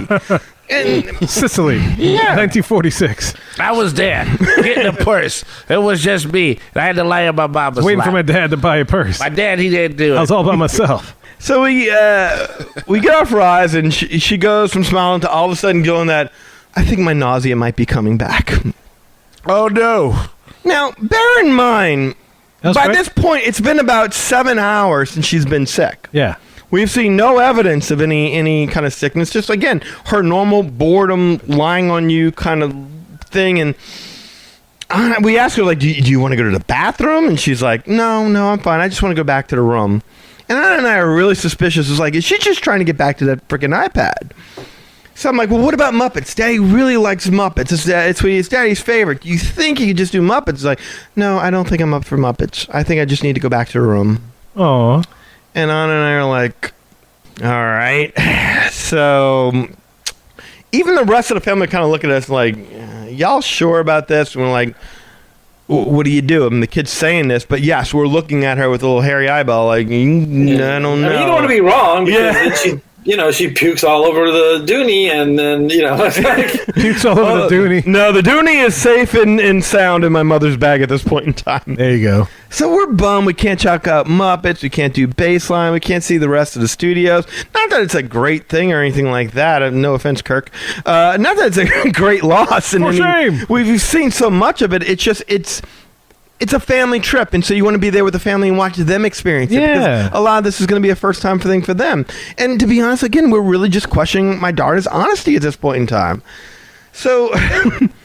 And
Sicily.
Yeah.
1946.
I was there getting a purse. It was just me. I had to lie on my mama's
Waiting
lap.
for my dad to buy a purse.
My dad, he didn't do
I
it.
was all by myself.
So we get off Rise, and she goes from smiling to all of a sudden going that, "I think my nausea might be coming back."
Oh, no.
Now, bear in mind,
That's
by
right.
this point, it's been about 7 hours since she's been sick.
Yeah.
We've seen no evidence of any kind of sickness. Just, again, her normal boredom, lying on you kind of thing. And we asked her, like, do you want to go to the bathroom? And she's like, no, I'm fine. I just want to go back to the room. And Anna and I are really suspicious. It's like, is she just trying to get back to that freaking iPad? So I'm like, "Well, what about Muppets? Daddy really likes Muppets. It's Daddy's favorite. Do you think you could just do Muppets?" It's like, "No, I don't think I'm up for Muppets. I think I just need to go back to the room."
Aw.
And Anna and I are like, "All right." So even the rest of the family kind of look at us like, "Y'all sure about this?" And we're like, what do you do? I mean, the kid's saying this, but yes, we're looking at her with a little hairy eyeball, like, I don't know.
I mean, you don't want to be wrong because then she pukes all over the dooney, and then, it's like...
Pukes all over the dooney.
No, the dooney is safe and sound in my mother's bag at this point in time.
There you go.
So we're bummed. We can't check out Muppets. We can't do Baseline. We can't see the rest of the studios. Not that it's a great thing or anything like that. No offense, Kirk. Not that it's a great loss.
For shame.
We've seen so much of it. It's just... It's a family trip, and so you want to be there with the family and watch them experience it.
Yeah.
Because a lot of this is going to be a first-time thing for them. And to be honest, again, we're really just questioning my daughter's honesty at this point in time. So...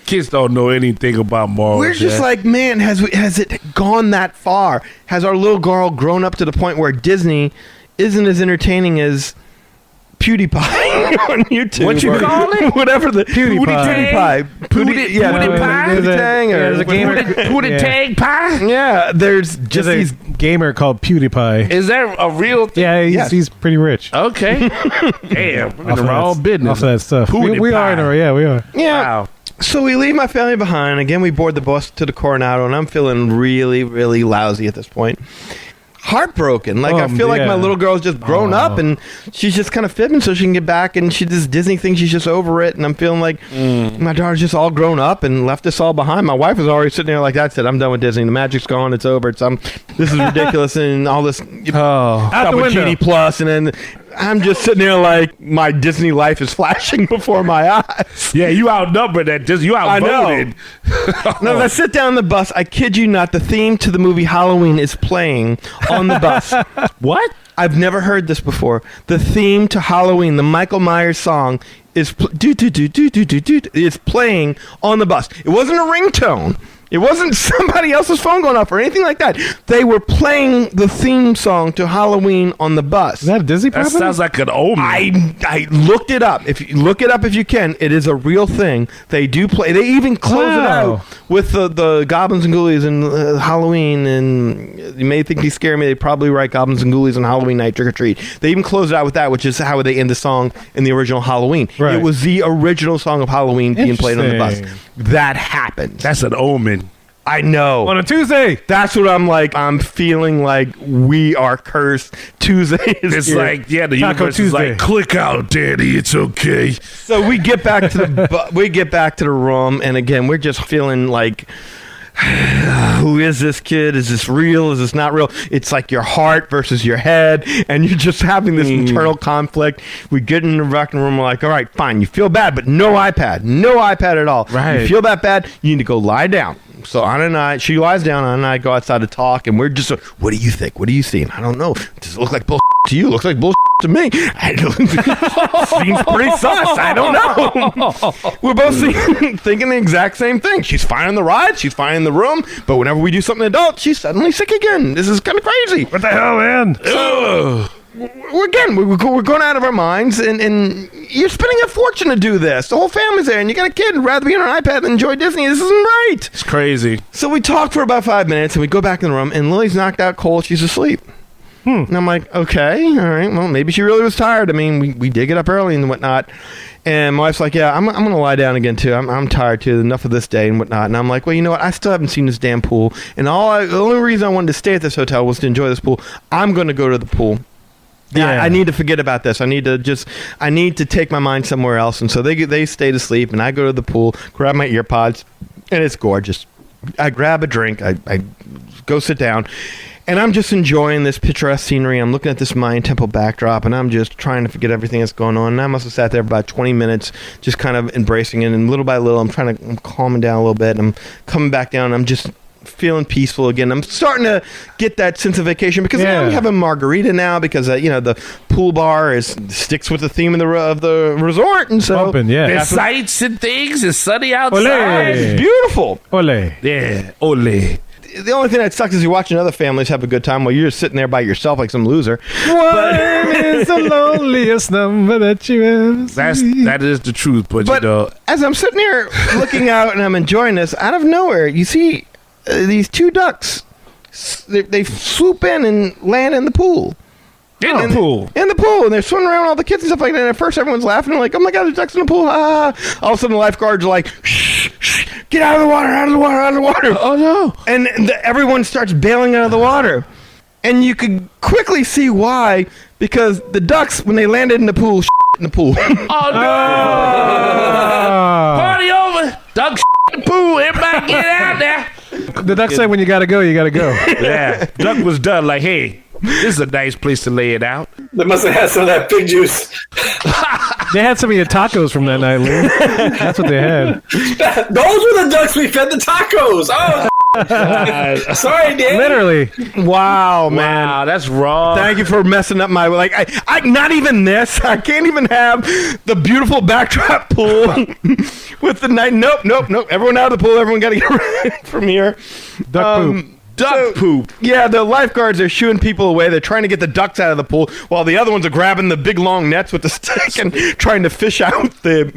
Kids don't know anything about morals.
We're just like, man, has it gone that far? Has our little girl grown up to the point where Disney isn't as entertaining as PewDiePie on YouTube?
What you call it?
Whatever the
PewDiePie.
There's a gamer.
Tag pie?
Yeah, there's just
There's a gamer called PewDiePie.
Is that a real thing?
Yeah, he's pretty rich.
Okay. Damn, we're in the wrong business.
Off of that stuff. We
PewDiePie.
are in a yeah, we are.
Yeah.
Wow.
So we leave my family behind. Again, we board the bus to the Coronado, and I'm feeling really, really lousy at this point. Heartbroken. Like, I feel like my little girl's just grown up, and she's just kind of fibbing so she can get back, and this Disney thing, she's just over it, and I'm feeling like my daughter's just all grown up and left us all behind. My wife was already sitting there like that, said, I'm done with Disney. The magic's gone. It's over. This is ridiculous, and all this
Out the window.
Genie Plus, and then I'm just sitting there like my Disney life is flashing before my eyes.
Yeah, you outnumbered that. You outvoted.
No, I sit down on the bus. I kid you not. The theme to the movie Halloween is playing on the bus.
What?
I've never heard this before. The theme to Halloween, the Michael Myers song, is is playing on the bus. It wasn't a ringtone. It wasn't somebody else's phone going off or anything like that. They were playing the theme song to Halloween on the bus.
Is that a Disney
That
property?
sounds like an omen.
I looked it up. If you look it up if you can, it is a real thing. They do play. They even close it out with the goblins and ghoulies and Halloween. And you may think he's scaring me. They probably write goblins and ghoulies on Halloween night, trick or treat. They even close it out with that, which is how they end the song in the original Halloween.
Right.
It was the original song of Halloween being played on the bus.
Interesting.
That happened.
That's an omen.
I know.
On a Tuesday.
That's what I'm like. I'm feeling like we are cursed. Tuesday is
It's
here.
like, the
Taco
universe is
Tuesday.
like, click out, Daddy. It's okay.
So we get back to the room, and again, we're just feeling like, who is this kid? Is this real? Is this not real? It's like your heart versus your head, and you're just having this internal conflict. We get in the rec room, we're like, all right, fine. You feel bad, but no iPad at all.
Right.
You feel that bad, you need to go lie down. So Anna and I, she lies down, Anna and I go outside to talk, and we're just, what do you think? What are you seeing? I don't know. Does it look like bullshit to you? Looks like bullshit to me. Seems pretty sus. I don't know. We're both thinking the exact same thing. She's fine in the ride. She's fine in the room. But whenever we do something adult, she's suddenly sick again. This is kind of crazy.
What the hell, man?
We're going out of our minds, and you're spending a fortune to do this. The whole family's there, and you got a kid who'd rather be on an iPad than enjoy Disney. This isn't right.
It's crazy.
So we talk for about 5 minutes, and we go back in the room, and Lily's knocked out cold. She's asleep. And I'm like, okay, all right, well, maybe she really was tired. I mean, we did get up early and whatnot. And my wife's like, yeah, I'm going to lie down again, too. I'm tired, too. Enough of this day and whatnot. And I'm like, well, you know what? I still haven't seen this damn pool. And the only reason I wanted to stay at this hotel was to enjoy this pool. I'm going to go to the pool. Yeah, I need to forget about this. I need to take my mind somewhere else. And so they stayed asleep, and I go to the pool, grab my ear pods, and it's gorgeous. I grab a drink. I go sit down. And I'm just enjoying this picturesque scenery. I'm looking at this Mayan temple backdrop, and I'm just trying to forget everything that's going on. And I must have sat there for about 20 minutes, just kind of embracing it. And little by little, I'm calming down a little bit. And I'm coming back down. And I'm just feeling peaceful again. I'm starting to get that sense of vacation because we have a margarita now because the pool bar sticks with the theme of the resort, and so
Open, yeah.
There's sights and things. It's sunny outside.
Ole.
it's beautiful.
Ole.
Yeah, ole.
The only thing that sucks is you're watching other families have a good time while you're just sitting there by yourself like some loser.
What is the loneliest number that you ever seen?
That is the truth, but
As I'm sitting here looking out and I'm enjoying this, out of nowhere, you see these two ducks. They swoop in and land in the pool.
In the pool.
In the pool, and they're swimming around with all the kids and stuff like that. And at first, everyone's laughing, like, "Oh my god, there's ducks in the pool!" Ah. All of a sudden, the lifeguards are like, "Shh, shh, get out of the water, out of the water, out of the water.
Oh no!
And everyone starts bailing out of the water. And you could quickly see why, because the ducks, when they landed in the pool, in the pool.
Oh no! Party over! Duck in the pool. Everybody get out there.
The duck said, when you gotta go, you gotta go.
Yeah, Duck was done. Like, hey, this is a nice place to lay it out.
They must have had some of that pig juice.
They had some of your tacos from that night, Lou. That's what they had.
Those were the ducks we fed the tacos. Oh, sorry, Dan.
Literally.
Wow, man.
Wow, that's wrong.
Thank you for messing up my, like, I not even this. I can't even have the beautiful backdrop pool with the night. Nope. Everyone out of the pool. Everyone got to get rid from here.
Duck poop.
Duck poop.
Yeah, the lifeguards are shooing people away. They're trying to get the ducks out of the pool while the other ones are grabbing the big long nets with the stick and trying to fish out the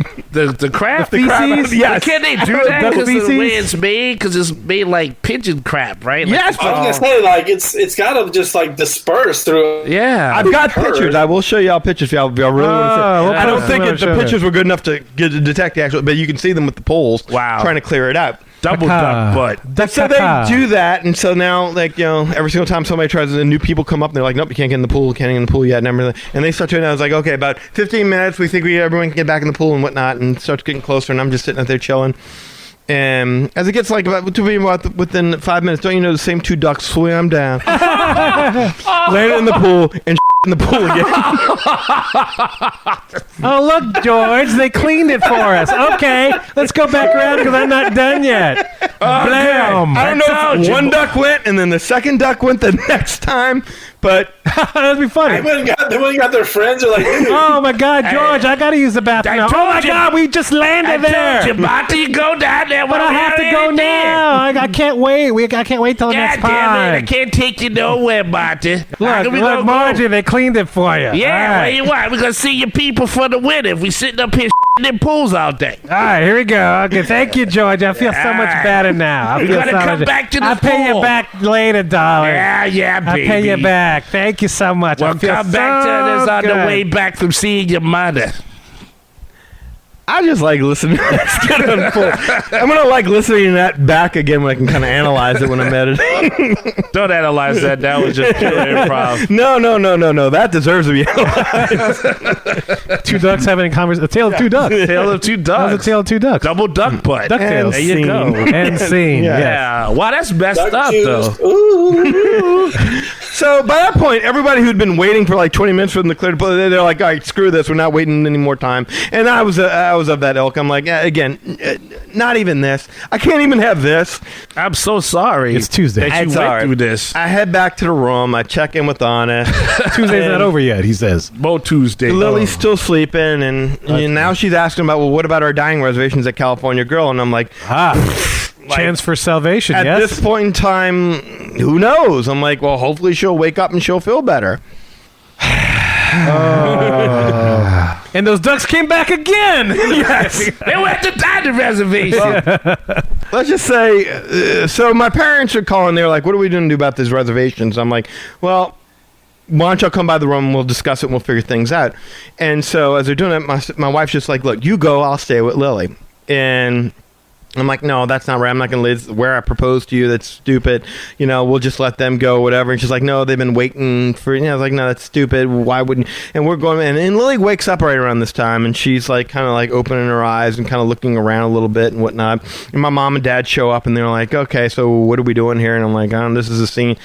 crab.
the crab. Yes.
Can they do that
Duck
because of the way
feces?
it's made? Because it's made like pigeon crab, right? Like,
Yes,
I was gonna say, like, it's got to just like disperse through.
yeah.
I've got pictures. I will show y'all pictures if y'all really want to see.
we'll
I don't
put
think
it-
the pictures were good enough to detect the actual, but you can see them with the poles.
Wow.
Trying to clear it out.
Double duck butt.
Duck
So
caca.
they do that, and so now, like, you know, every single time somebody tries, the new people come up, and they're like, nope, you can't get in the pool, can't get in the pool yet, and everything. And they start doing that. I was like, okay, about 15 minutes, we think everyone can get back in the pool and whatnot, and starts getting closer, and I'm just sitting out there chilling. And as it gets like within 5 minutes, don't you know the same two ducks swam down, landed in the pool, and in the pool again.
Oh, look, George, they cleaned it for us. Okay, let's go back around because I'm not done yet. Blam.
I don't know if one duck went and then the second duck went the next time, but
That'd be funny.
They went and got their friends. They're like, dude,
Oh my God, George, I gotta use the bathroom now.
I
Oh
told
my
you.
God, we just landed there.
You go down there.
But I have to go now. I can't wait. I can't wait till the next
God damn it! I
time.
can't take you nowhere, Marty.
Look, Margie, they cleaned it for you.
Yeah,
All
what
right.
you want? We're gonna see your people for the winter. If we sitting up here in pools all day.
All right, here we go. Okay, thank you, George. I feel so much
Alright.
better now. I
You
feel
gotta
so
come
much-
back to the
I'll pay you
pool.
back later, darling.
Yeah,
I'll
baby.
pay you back. Thank you so much.
Well,
I feel
come back
so
to us on
good.
the way back from seeing your mother.
I just like listening to that skit unfold. I'm gonna like listening to that back again when I can kind of analyze it when I'm editing.
Don't analyze that. That was just pure improv.
No. That deserves to be analyzed.
Two ducks having a conversation. A tale of two ducks.
Tale of two
That was
ducks.
a tale of two ducks.
Double duck butt.
DuckTales.
There you go.
And scene.
Yeah.
Yes.
Yeah. Wow, that's messed
duck
up,
juice.
though.
Ooh.
So by that point, everybody who'd been waiting for like 20 minutes for them to clear the pool, they're like, all right, screw this. We're not waiting any more time. And I was of that ilk. I'm like, again, not even this. I can't even have this.
I'm so sorry.
It's Tuesday.
That you
It's
went
all right.
through this.
I head back to the room. I check in with Anna.
Tuesday's not over yet, he says.
Mo Tuesday.
Lily's still sleeping, and now she's asking about, well, what about our dining reservations at California Grill? And I'm like,
Chance for salvation,
at
yes?
this point in time, who knows? I'm like, well, hopefully she'll wake up and she'll feel better.
And those ducks came back again.
Yes.
They went to dining reservation.
Let's just say, so my parents are calling. They're like, what are we going to do about these reservations? I'm like, well, why don't y'all come by the room and we'll discuss it and we'll figure things out. And so as they're doing it, my wife's just like, look, you go, I'll stay with Lily. And I'm like, no, that's not right. I'm not going to live where I proposed to you. That's stupid. You know, we'll just let them go, whatever. And she's like, no, they've been waiting for, I was like, no, that's stupid. Why wouldn't, and we're going, and Lily wakes up right around this time, and she's like, kind of like opening her eyes and kind of looking around a little bit and whatnot. And my mom and dad show up, and they're like, okay, so what are we doing here? And I'm like, this is a scene.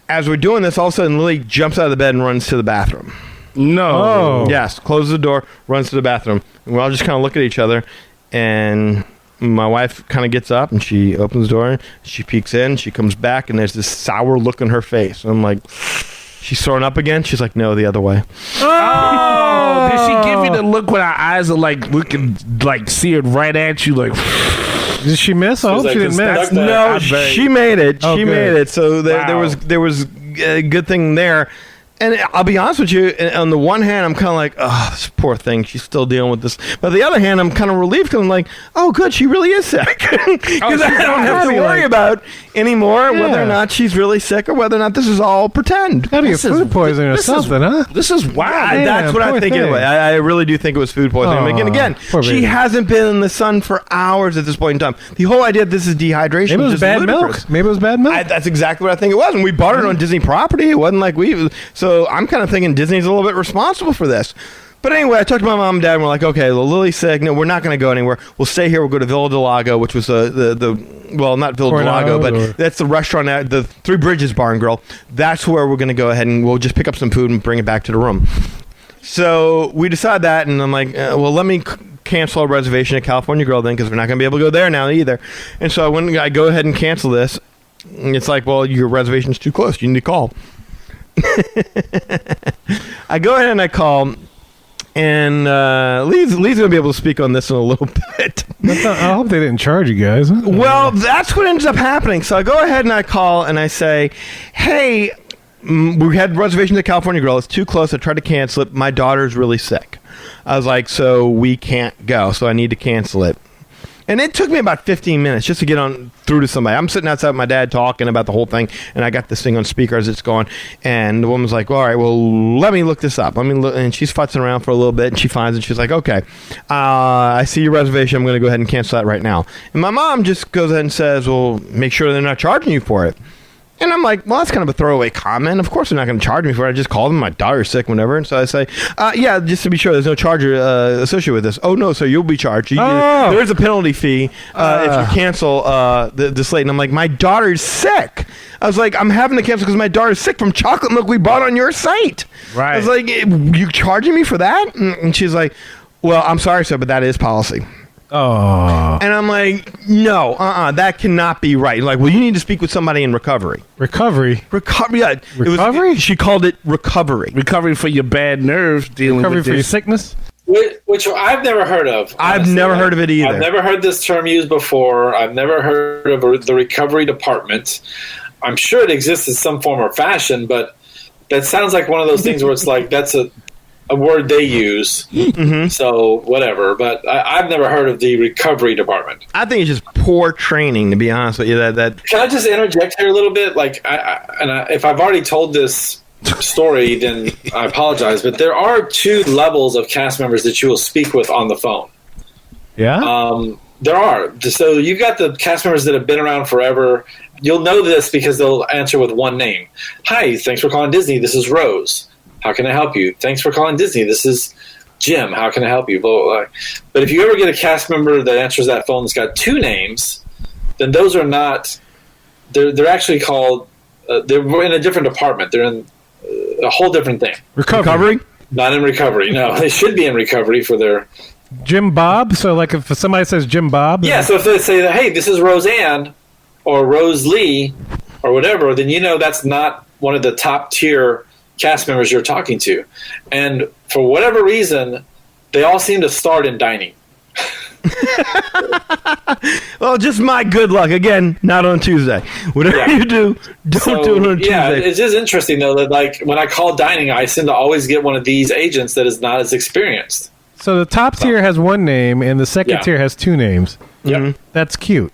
As we're doing this, all of a sudden, Lily jumps out of the bed and runs to the bathroom.
No.
Oh.
Yes, closes the door, runs to the bathroom. And we all just kind of look at each other, and my wife kind of gets up and she opens the door, she peeks in, she comes back, and there's this sour look on her face. And I'm like, she's throwing up again? She's like, no, the other way.
Oh, did she give you the look when her eyes are like looking, like seared right at you? Like,
Did she miss? I hope
like,
she didn't
this
miss.
duck-
No,
I'm very-
she made it.
Oh,
she
good.
made it. So there
Wow.
was a good thing there. And I'll be honest with you, on the one hand, I'm kind of like, oh, this poor thing, she's still dealing with this. But on the other hand, I'm kind of relieved because I'm like, oh, good, she really is sick. Because I don't have to worry about anymore whether or not she's really sick or whether or not this is all pretend.
Gotta get food poisoning or something, huh?
This is wild.
That's what I think it was. I really do think it was food poisoning.
Oh,
Again, she hasn't been in the sun for hours at this point in time. The whole idea that this is dehydration.
Maybe it was bad milk. Maybe it was bad milk.
That's exactly what I think it was. And we bought it on Disney property. It wasn't like So I'm kind of thinking Disney's a little bit responsible for this. But anyway, I talked to my mom and dad, and we're like, okay, well, Lily's sick. No, we're not going to go anywhere. We'll stay here. We'll go to Villa del Lago, which was well, not Villa del Lago, but that's the restaurant, the Three Bridges Bar and Grill. That's where we're going to go ahead, and we'll just pick up some food and bring it back to the room. So we decide that, and I'm like, well, let me cancel our reservation at California Grill then, because we're not going to be able to go there now either. And so I go ahead and cancel this. And it's like, well, your reservation's too close. You need to call. I go ahead and I call, and Lee's going to be able to speak on this in a little bit.
I hope they didn't charge you guys. Huh?
Well, that's what ends up happening. So I go ahead and I call, and I say, hey, we had reservations at California Grill. It's too close. I tried to cancel it. My daughter's really sick. I was like, so we can't go, so I need to cancel it. And it took me about 15 minutes just to get on through to somebody. I'm sitting outside with my dad talking about the whole thing, and I got this thing on speaker as it's going. And the woman's like, all right, well, let me look this up. Let me look. And she's futzing around for a little bit, and she finds it. She's like, okay, I see your reservation. I'm going to go ahead and cancel that right now. And my mom just goes ahead and says, well, make sure they're not charging you for it. And I'm like, well, that's kind of a throwaway comment. Of course they're not going to charge me for it. I just called them. My daughter's sick, whatever. And so I say, yeah, just to be sure, there's no charge associated with this. Oh, no, so you'll be charged. There is a penalty fee if you cancel this late. And I'm like, my daughter's sick. I was like, I'm having to cancel because my daughter's sick from chocolate milk we bought on your site.
Right.
I was like, you charging me for that? And she's like, well, I'm sorry, sir, but that is policy.
Oh.
And I'm like, no, that cannot be right. Like, well, you need to speak with somebody in recovery.
Recovery?
Yeah.
Recovery?
She called it recovery.
Recovery for your bad nerves, dealing
Recovery
with
for your
this.
sickness?
Which I've never heard of.
I've never heard of it either.
I've never heard this term used before. I've never heard of the recovery department. I'm sure it exists in some form or fashion, but that sounds like one of those things where it's like that's a word they use. Mm-hmm. So whatever. But I've never heard of the recovery department.
I think it's just poor training, to be honest with you. That
Can I just interject here a little bit? Like, if I've already told this story, then I apologize. But there are two levels of cast members that you will speak with on the phone.
Yeah?
There are. So you've got the cast members that have been around forever. You'll know this because they'll answer with one name. Hi, thanks for calling Disney. This is Rose. How can I help you? Thanks for calling Disney. This is Jim. How can I help you? Blah, blah, blah. But if you ever get a cast member that answers that phone that's got two names, then those are not. They're actually called. They're in a different department. They're in a whole different thing.
recovery?
Not in recovery. No, they should be in recovery for their.
Jim Bob? So, like, if somebody says Jim Bob?
Yeah, so if they say that, hey, this is Roseanne or Rose Lee or whatever, then you know that's not one of the top tier cast members you're talking to. And for whatever reason, they all seem to start in dining.
Well, just my good luck. Again, not on Tuesday. Whatever you do, don't do it on Tuesday.
Yeah, it's just interesting, though, that like when I call dining, I seem to always get one of these agents that is not as experienced.
So the top tier has one name, and the second tier has two names.
Yep.
That's cute.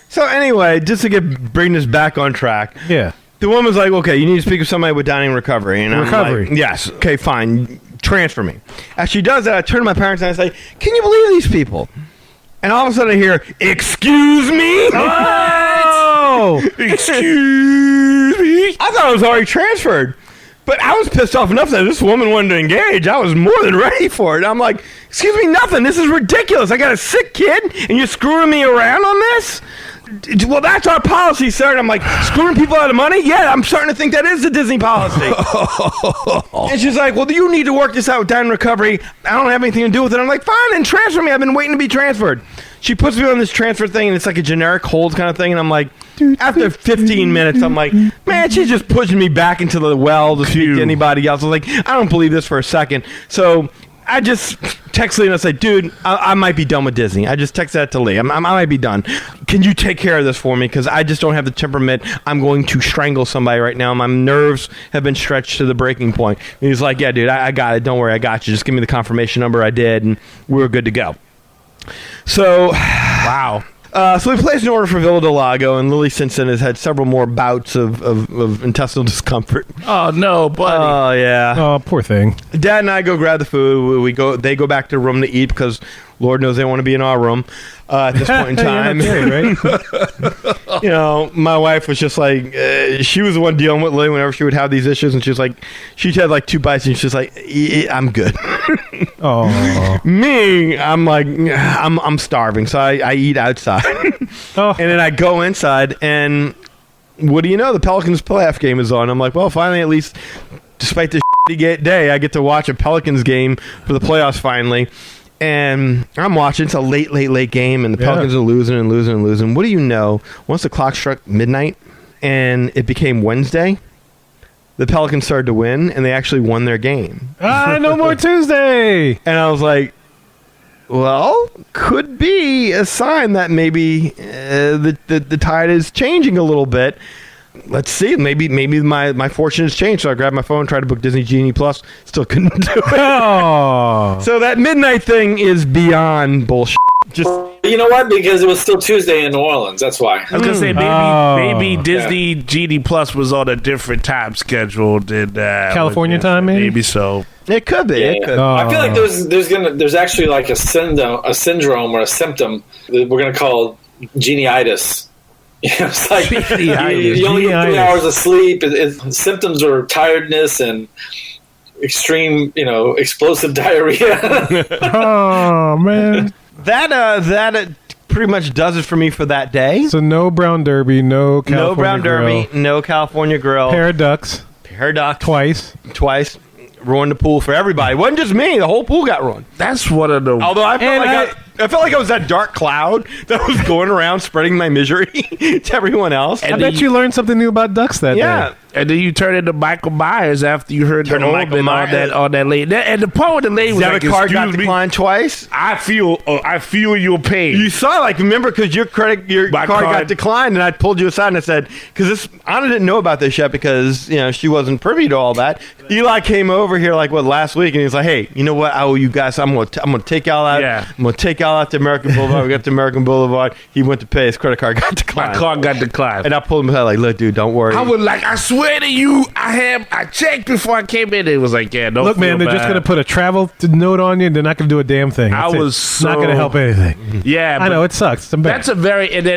So anyway, just to bring this back on track.
Yeah.
The woman's like, okay, you need to speak with somebody with dining recovery. And
Recovery.
I'm like, yes. Okay, fine. Transfer me. As she does that, I turn to my parents and I say, can you believe these people? And all of a sudden I hear, excuse me? Oh! Excuse me? I thought I was already transferred. But I was pissed off enough that this woman wanted to engage. I was more than ready for it. I'm like, excuse me, nothing. This is ridiculous. I got a sick kid and you're screwing me around on this? Well, that's our policy, sir. And I'm like, screwing people out of money? Yeah, I'm starting to think that is the Disney policy. And she's like, well, you need to work this out with dining recovery. I don't have anything to do with it. I'm like, fine, then transfer me. I've been waiting to be transferred. She puts me on this transfer thing, and it's like a generic hold kind of thing. And I'm like, after 15 minutes, I'm like, man, she's just pushing me back into the well to speak to anybody else. I was like, I don't believe this for a second. So I just text Lee and I say, dude, I might be done with Disney. I just texted that to Lee. I might be done. Can you take care of this for me? Because I just don't have the temperament. I'm going to strangle somebody right now. My nerves have been stretched to the breaking point. And he's like, yeah, dude, I got it. Don't worry, I got you. Just give me the confirmation number. I did, and we were good to go. So,
Wow.
So we placed an order for Villa del Lago, and Lily since then has had several more bouts of intestinal discomfort.
Oh no, buddy.
Oh yeah.
Oh, poor thing.
Dad and I go grab the food. They go back to the room to eat because Lord knows they want to be in our room at this point in time.
Yeah, right?
You know, my wife was just like, she was the one dealing with Lily whenever she would have these issues, and she was like, she'd had like 2 bites, and she's like, I'm good.
Oh.
Me, I'm like, I'm starving, so I eat outside.
Oh.
And then I go inside, and what do you know? The Pelicans playoff game is on. I'm like, well, finally, at least, despite this shitty day, I get to watch a Pelicans game for the playoffs finally. And I'm watching. It's a late game, and the Pelicans are losing and losing and losing. What do you know? Once the clock struck midnight and it became Wednesday, the Pelicans started to win, and they actually won their game.
No more Tuesday.
And I was like, well, could be a sign that maybe the tide is changing a little bit. Let's see. Maybe my fortune has changed. So I grabbed my phone, tried to book Disney Genie Plus. Still couldn't do it.
Oh.
So that midnight thing is beyond bullshit. Just
You know what? Because it was still Tuesday in New Orleans. That's why.
I was gonna say maybe Disney Genie Plus was on a different time schedule than
California time, maybe?
Maybe so.
it could be.
Yeah.
It could.
Oh.
I feel like there's actually like a syndrome or a symptom that we're gonna call genie-itis. It's like you only get 3 hours of sleep. Symptoms are tiredness and extreme, explosive diarrhea.
Oh, man.
That pretty much does it for me for that day.
So no Brown Derby, no California
No Brown
Grill.
Derby, no California Grill.
Pair of ducks. Twice.
Ruined the pool for everybody. It wasn't just me. The whole pool got ruined.
That's one of the.
Although I felt like I was that dark cloud that was going around spreading my misery to everyone else.
I bet you learned something new about ducks that day.
And then you turn into Michael Myers after you heard the omen on that lady. And the poem, the lady was like,
card got
"Excuse me,
declined twice.
I feel your pain."
You saw, remember, because your card got declined, and I pulled you aside and I said, because Anna didn't know about this yet because she wasn't privy to all that. Eli came over here last week, and he's like, "Hey, you know what? I owe you guys. I'm gonna take y'all out.
Yeah.
I'm gonna take y'all out to American Boulevard." We got to American Boulevard. He went to pay. His credit card got declined.
My card got declined.
And I pulled him aside "Look, dude, don't worry."
I was like, "I swear to you, I checked before I came in." It was like, "Yeah, no."
Look, man, they're just going to put a travel note on you, and they're not going to do a damn thing.
I was
not going to help anything.
Yeah,
I know, it sucks.
That's a very and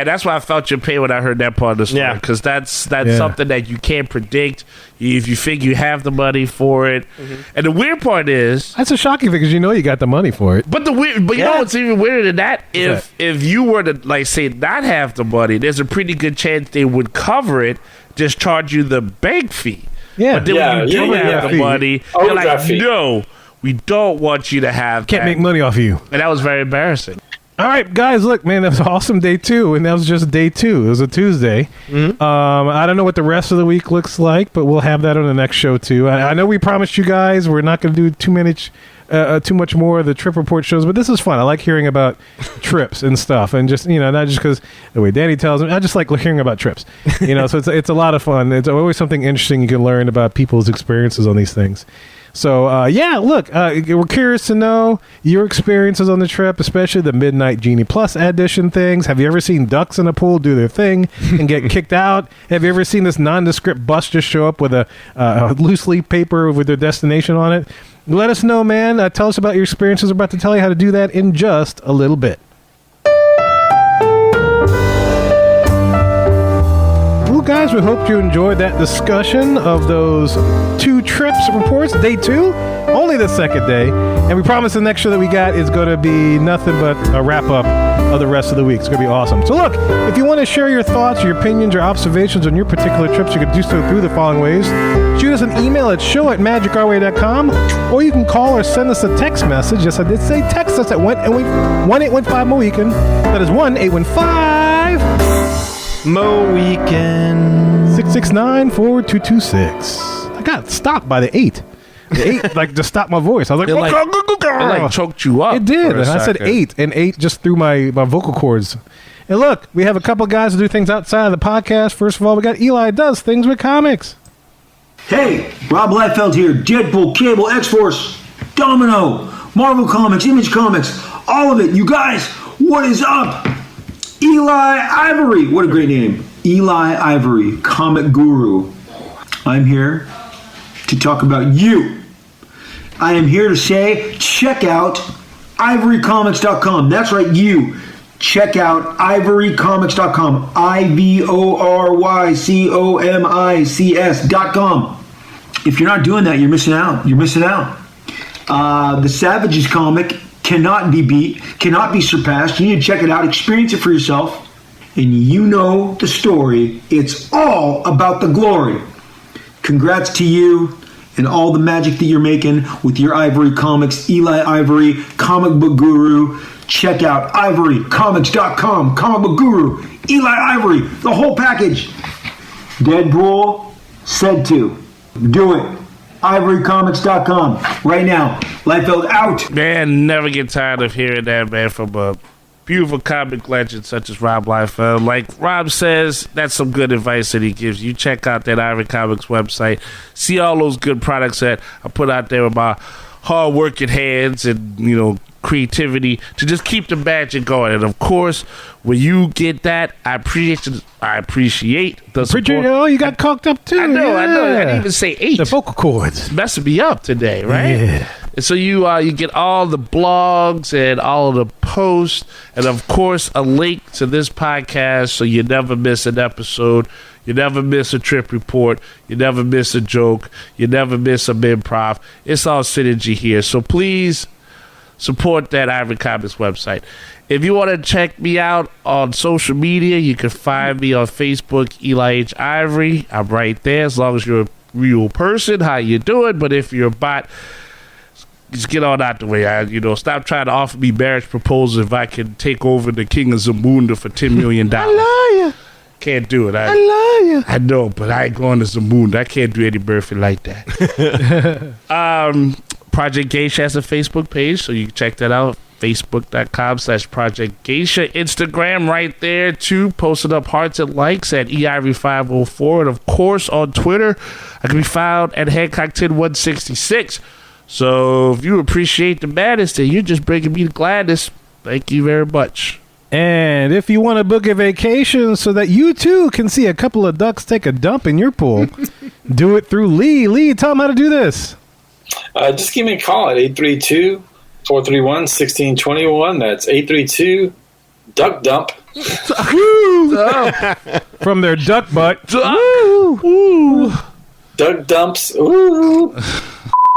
that's why I felt your pain when I heard that part of the story.
Yeah.
Because that's something that you can't predict if you think you have the money for it. Mm-hmm. And the weird part is,
that's a shocking thing because you got the money for it.
But you know what's even weirder than that? If you were to say not have the money, there's a pretty good chance they would cover it, just charge you the bank fee.
Yeah.
But then when you do have the money, they're like,
fee.
"No, we don't want you to have
Can't
that."
make money off you.
And that was very embarrassing.
All right, guys, look, man, that was an awesome day 2, and that was just day 2. It was a Tuesday. Mm-hmm. I don't know what the rest of the week looks like, but we'll have that on the next show, too. I know we promised you guys we're not going to do too much more of the trip report shows, but this is fun. I like hearing about trips and stuff, and just, not just because the way Danny tells me, I just like hearing about trips, so it's a lot of fun. It's always something interesting you can learn about people's experiences on these things. So, look, we're curious to know your experiences on the trip, especially the Midnight Genie Plus edition things. Have you ever seen ducks in a pool do their thing and get kicked out? Have you ever seen this nondescript bus just show up with a loose leaf paper with their destination on it? Let us know, man. Tell us about your experiences. We're about to tell you how to do that in just a little bit. Guys, we hope you enjoyed that discussion of those 2 trips reports, day 2, only the second day, and we promise the next show that we got is going to be nothing but a wrap-up of the rest of the week. It's going to be awesome. So look, if you want to share your thoughts, your opinions, your observations on your particular trips, you can do so through the following ways. Shoot us an email at show@magicourway.com, or you can call or send us a text message. Yes, I did say text us at 1-815-MOWEEKEND. That is 1-815-
Mo Weekend
669-4226. I got stopped by the 8. 8 like to stop my voice. I was like,
it like choked you up.
It did.
for a
And I said
second.
8, and 8 just threw my vocal cords. And look, we have a couple guys who do things outside of the podcast. First of all, we got Eli does things with comics.
Hey, Rob Liefeld here. Deadpool, Cable, X-Force, Domino, Marvel Comics, Image Comics, all of it. You guys, what is up? Eli Ivory. What a great name. Eli Ivory, comic guru. I'm here to talk about you. I am here to say, check out ivorycomics.com. That's right, you. Check out ivorycomics.com. ivorycomics.com. If you're not doing that, you're missing out. You're missing out. The Savages comic cannot be beat, cannot be surpassed. You need to check it out, experience it for yourself, and you know the story. It's all about the glory. Congrats to you and all the magic that you're making with your Ivory Comics. Eli Ivory, comic book guru. Check out ivorycomics.com, comic book guru. Eli Ivory, the whole package. Deadpool said to. Do it. ivorycomics.com right now. Liefeld out.
Man, never get tired of hearing that, man, from a beautiful comic legend such as Rob Liefeld. Like Rob says, that's some good advice that he gives you. Check out that Ivory Comics website. See all those good products that I put out there with my hard-working hands and, creativity to just keep the magic going. And of course, when you get that, I appreciate the support.
Oh, you got cocked up too.
I know. I
Yeah.
didn't even say 8.
The vocal cords.
Messing me up today, right?
Yeah.
And so you get all the blogs and all of the posts, and of course a link to this podcast, so you never miss an episode, you never miss a trip report, you never miss a joke, you never miss a improv. It's all synergy here. So please support that Ivory Comics website. If you want to check me out on social media, you can find me on Facebook, Eli H. Ivory. I'm right there as long as you're a real person. How you doing? But if you're a bot, just get on out the way. Stop trying to offer me marriage proposals if I can take over the King of Zamunda for $10 million.
I love you.
Can't do it.
I love you.
I know, but I ain't going to Zamunda. I can't do any birthday like that. Project Geisha has a Facebook page, so you can check that out. Facebook.com/Project Geisha. Instagram right there, too. Posting up hearts and likes at EIV504. And, of course, on Twitter, I can be found at Hancock10166. So if you appreciate the madness, then you're just bringing me the gladness. Thank you very much.
And if you want to book a vacation so that you, too, can see a couple of ducks take a dump in your pool, do it through Lee. Lee, tell them how to do this.
Just give me a call at 832-431-1621. That's 832-DUCK-DUMP.
From their duck butt.
Duck dumps. Ooh.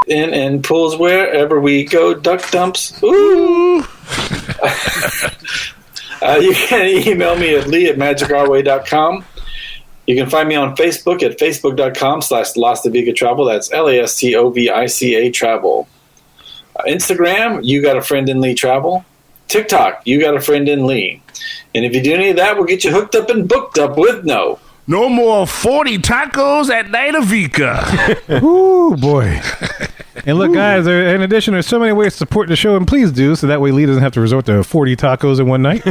In pools wherever we go. Duck dumps. Ooh. You can email me at lee@magicourway.com. You can find me on Facebook at facebook.com/Lastovica Travel. That's LASTOVICA Travel. Instagram, you got a friend in Lee Travel. TikTok, you got a friend in Lee. And if you do any of that, we'll get you hooked up and booked up with no
more 40 tacos at Naitavica.
Ooh, boy. And look, guys, in addition, there's so many ways to support the show, and please do, so that way Lee doesn't have to resort to 40 tacos in one night.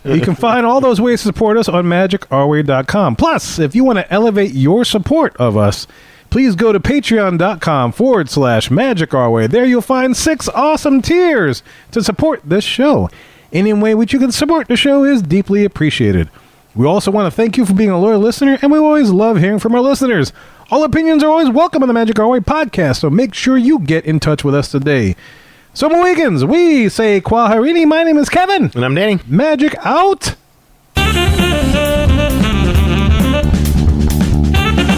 You can find all those ways to support us on magicourway.com. Plus, if you want to elevate your support of us, please go to patreon.com/magicourway. There you'll find 6 awesome tiers to support this show. Any way which you can support the show is deeply appreciated. We also want to thank you for being a loyal listener, and we always love hearing from our listeners. All opinions are always welcome on the Magic Our Way podcast, so make sure you get in touch with us today. So, Mohegans, we say Kwaharini. My name is Kevin.
And I'm Danny.
Magic out.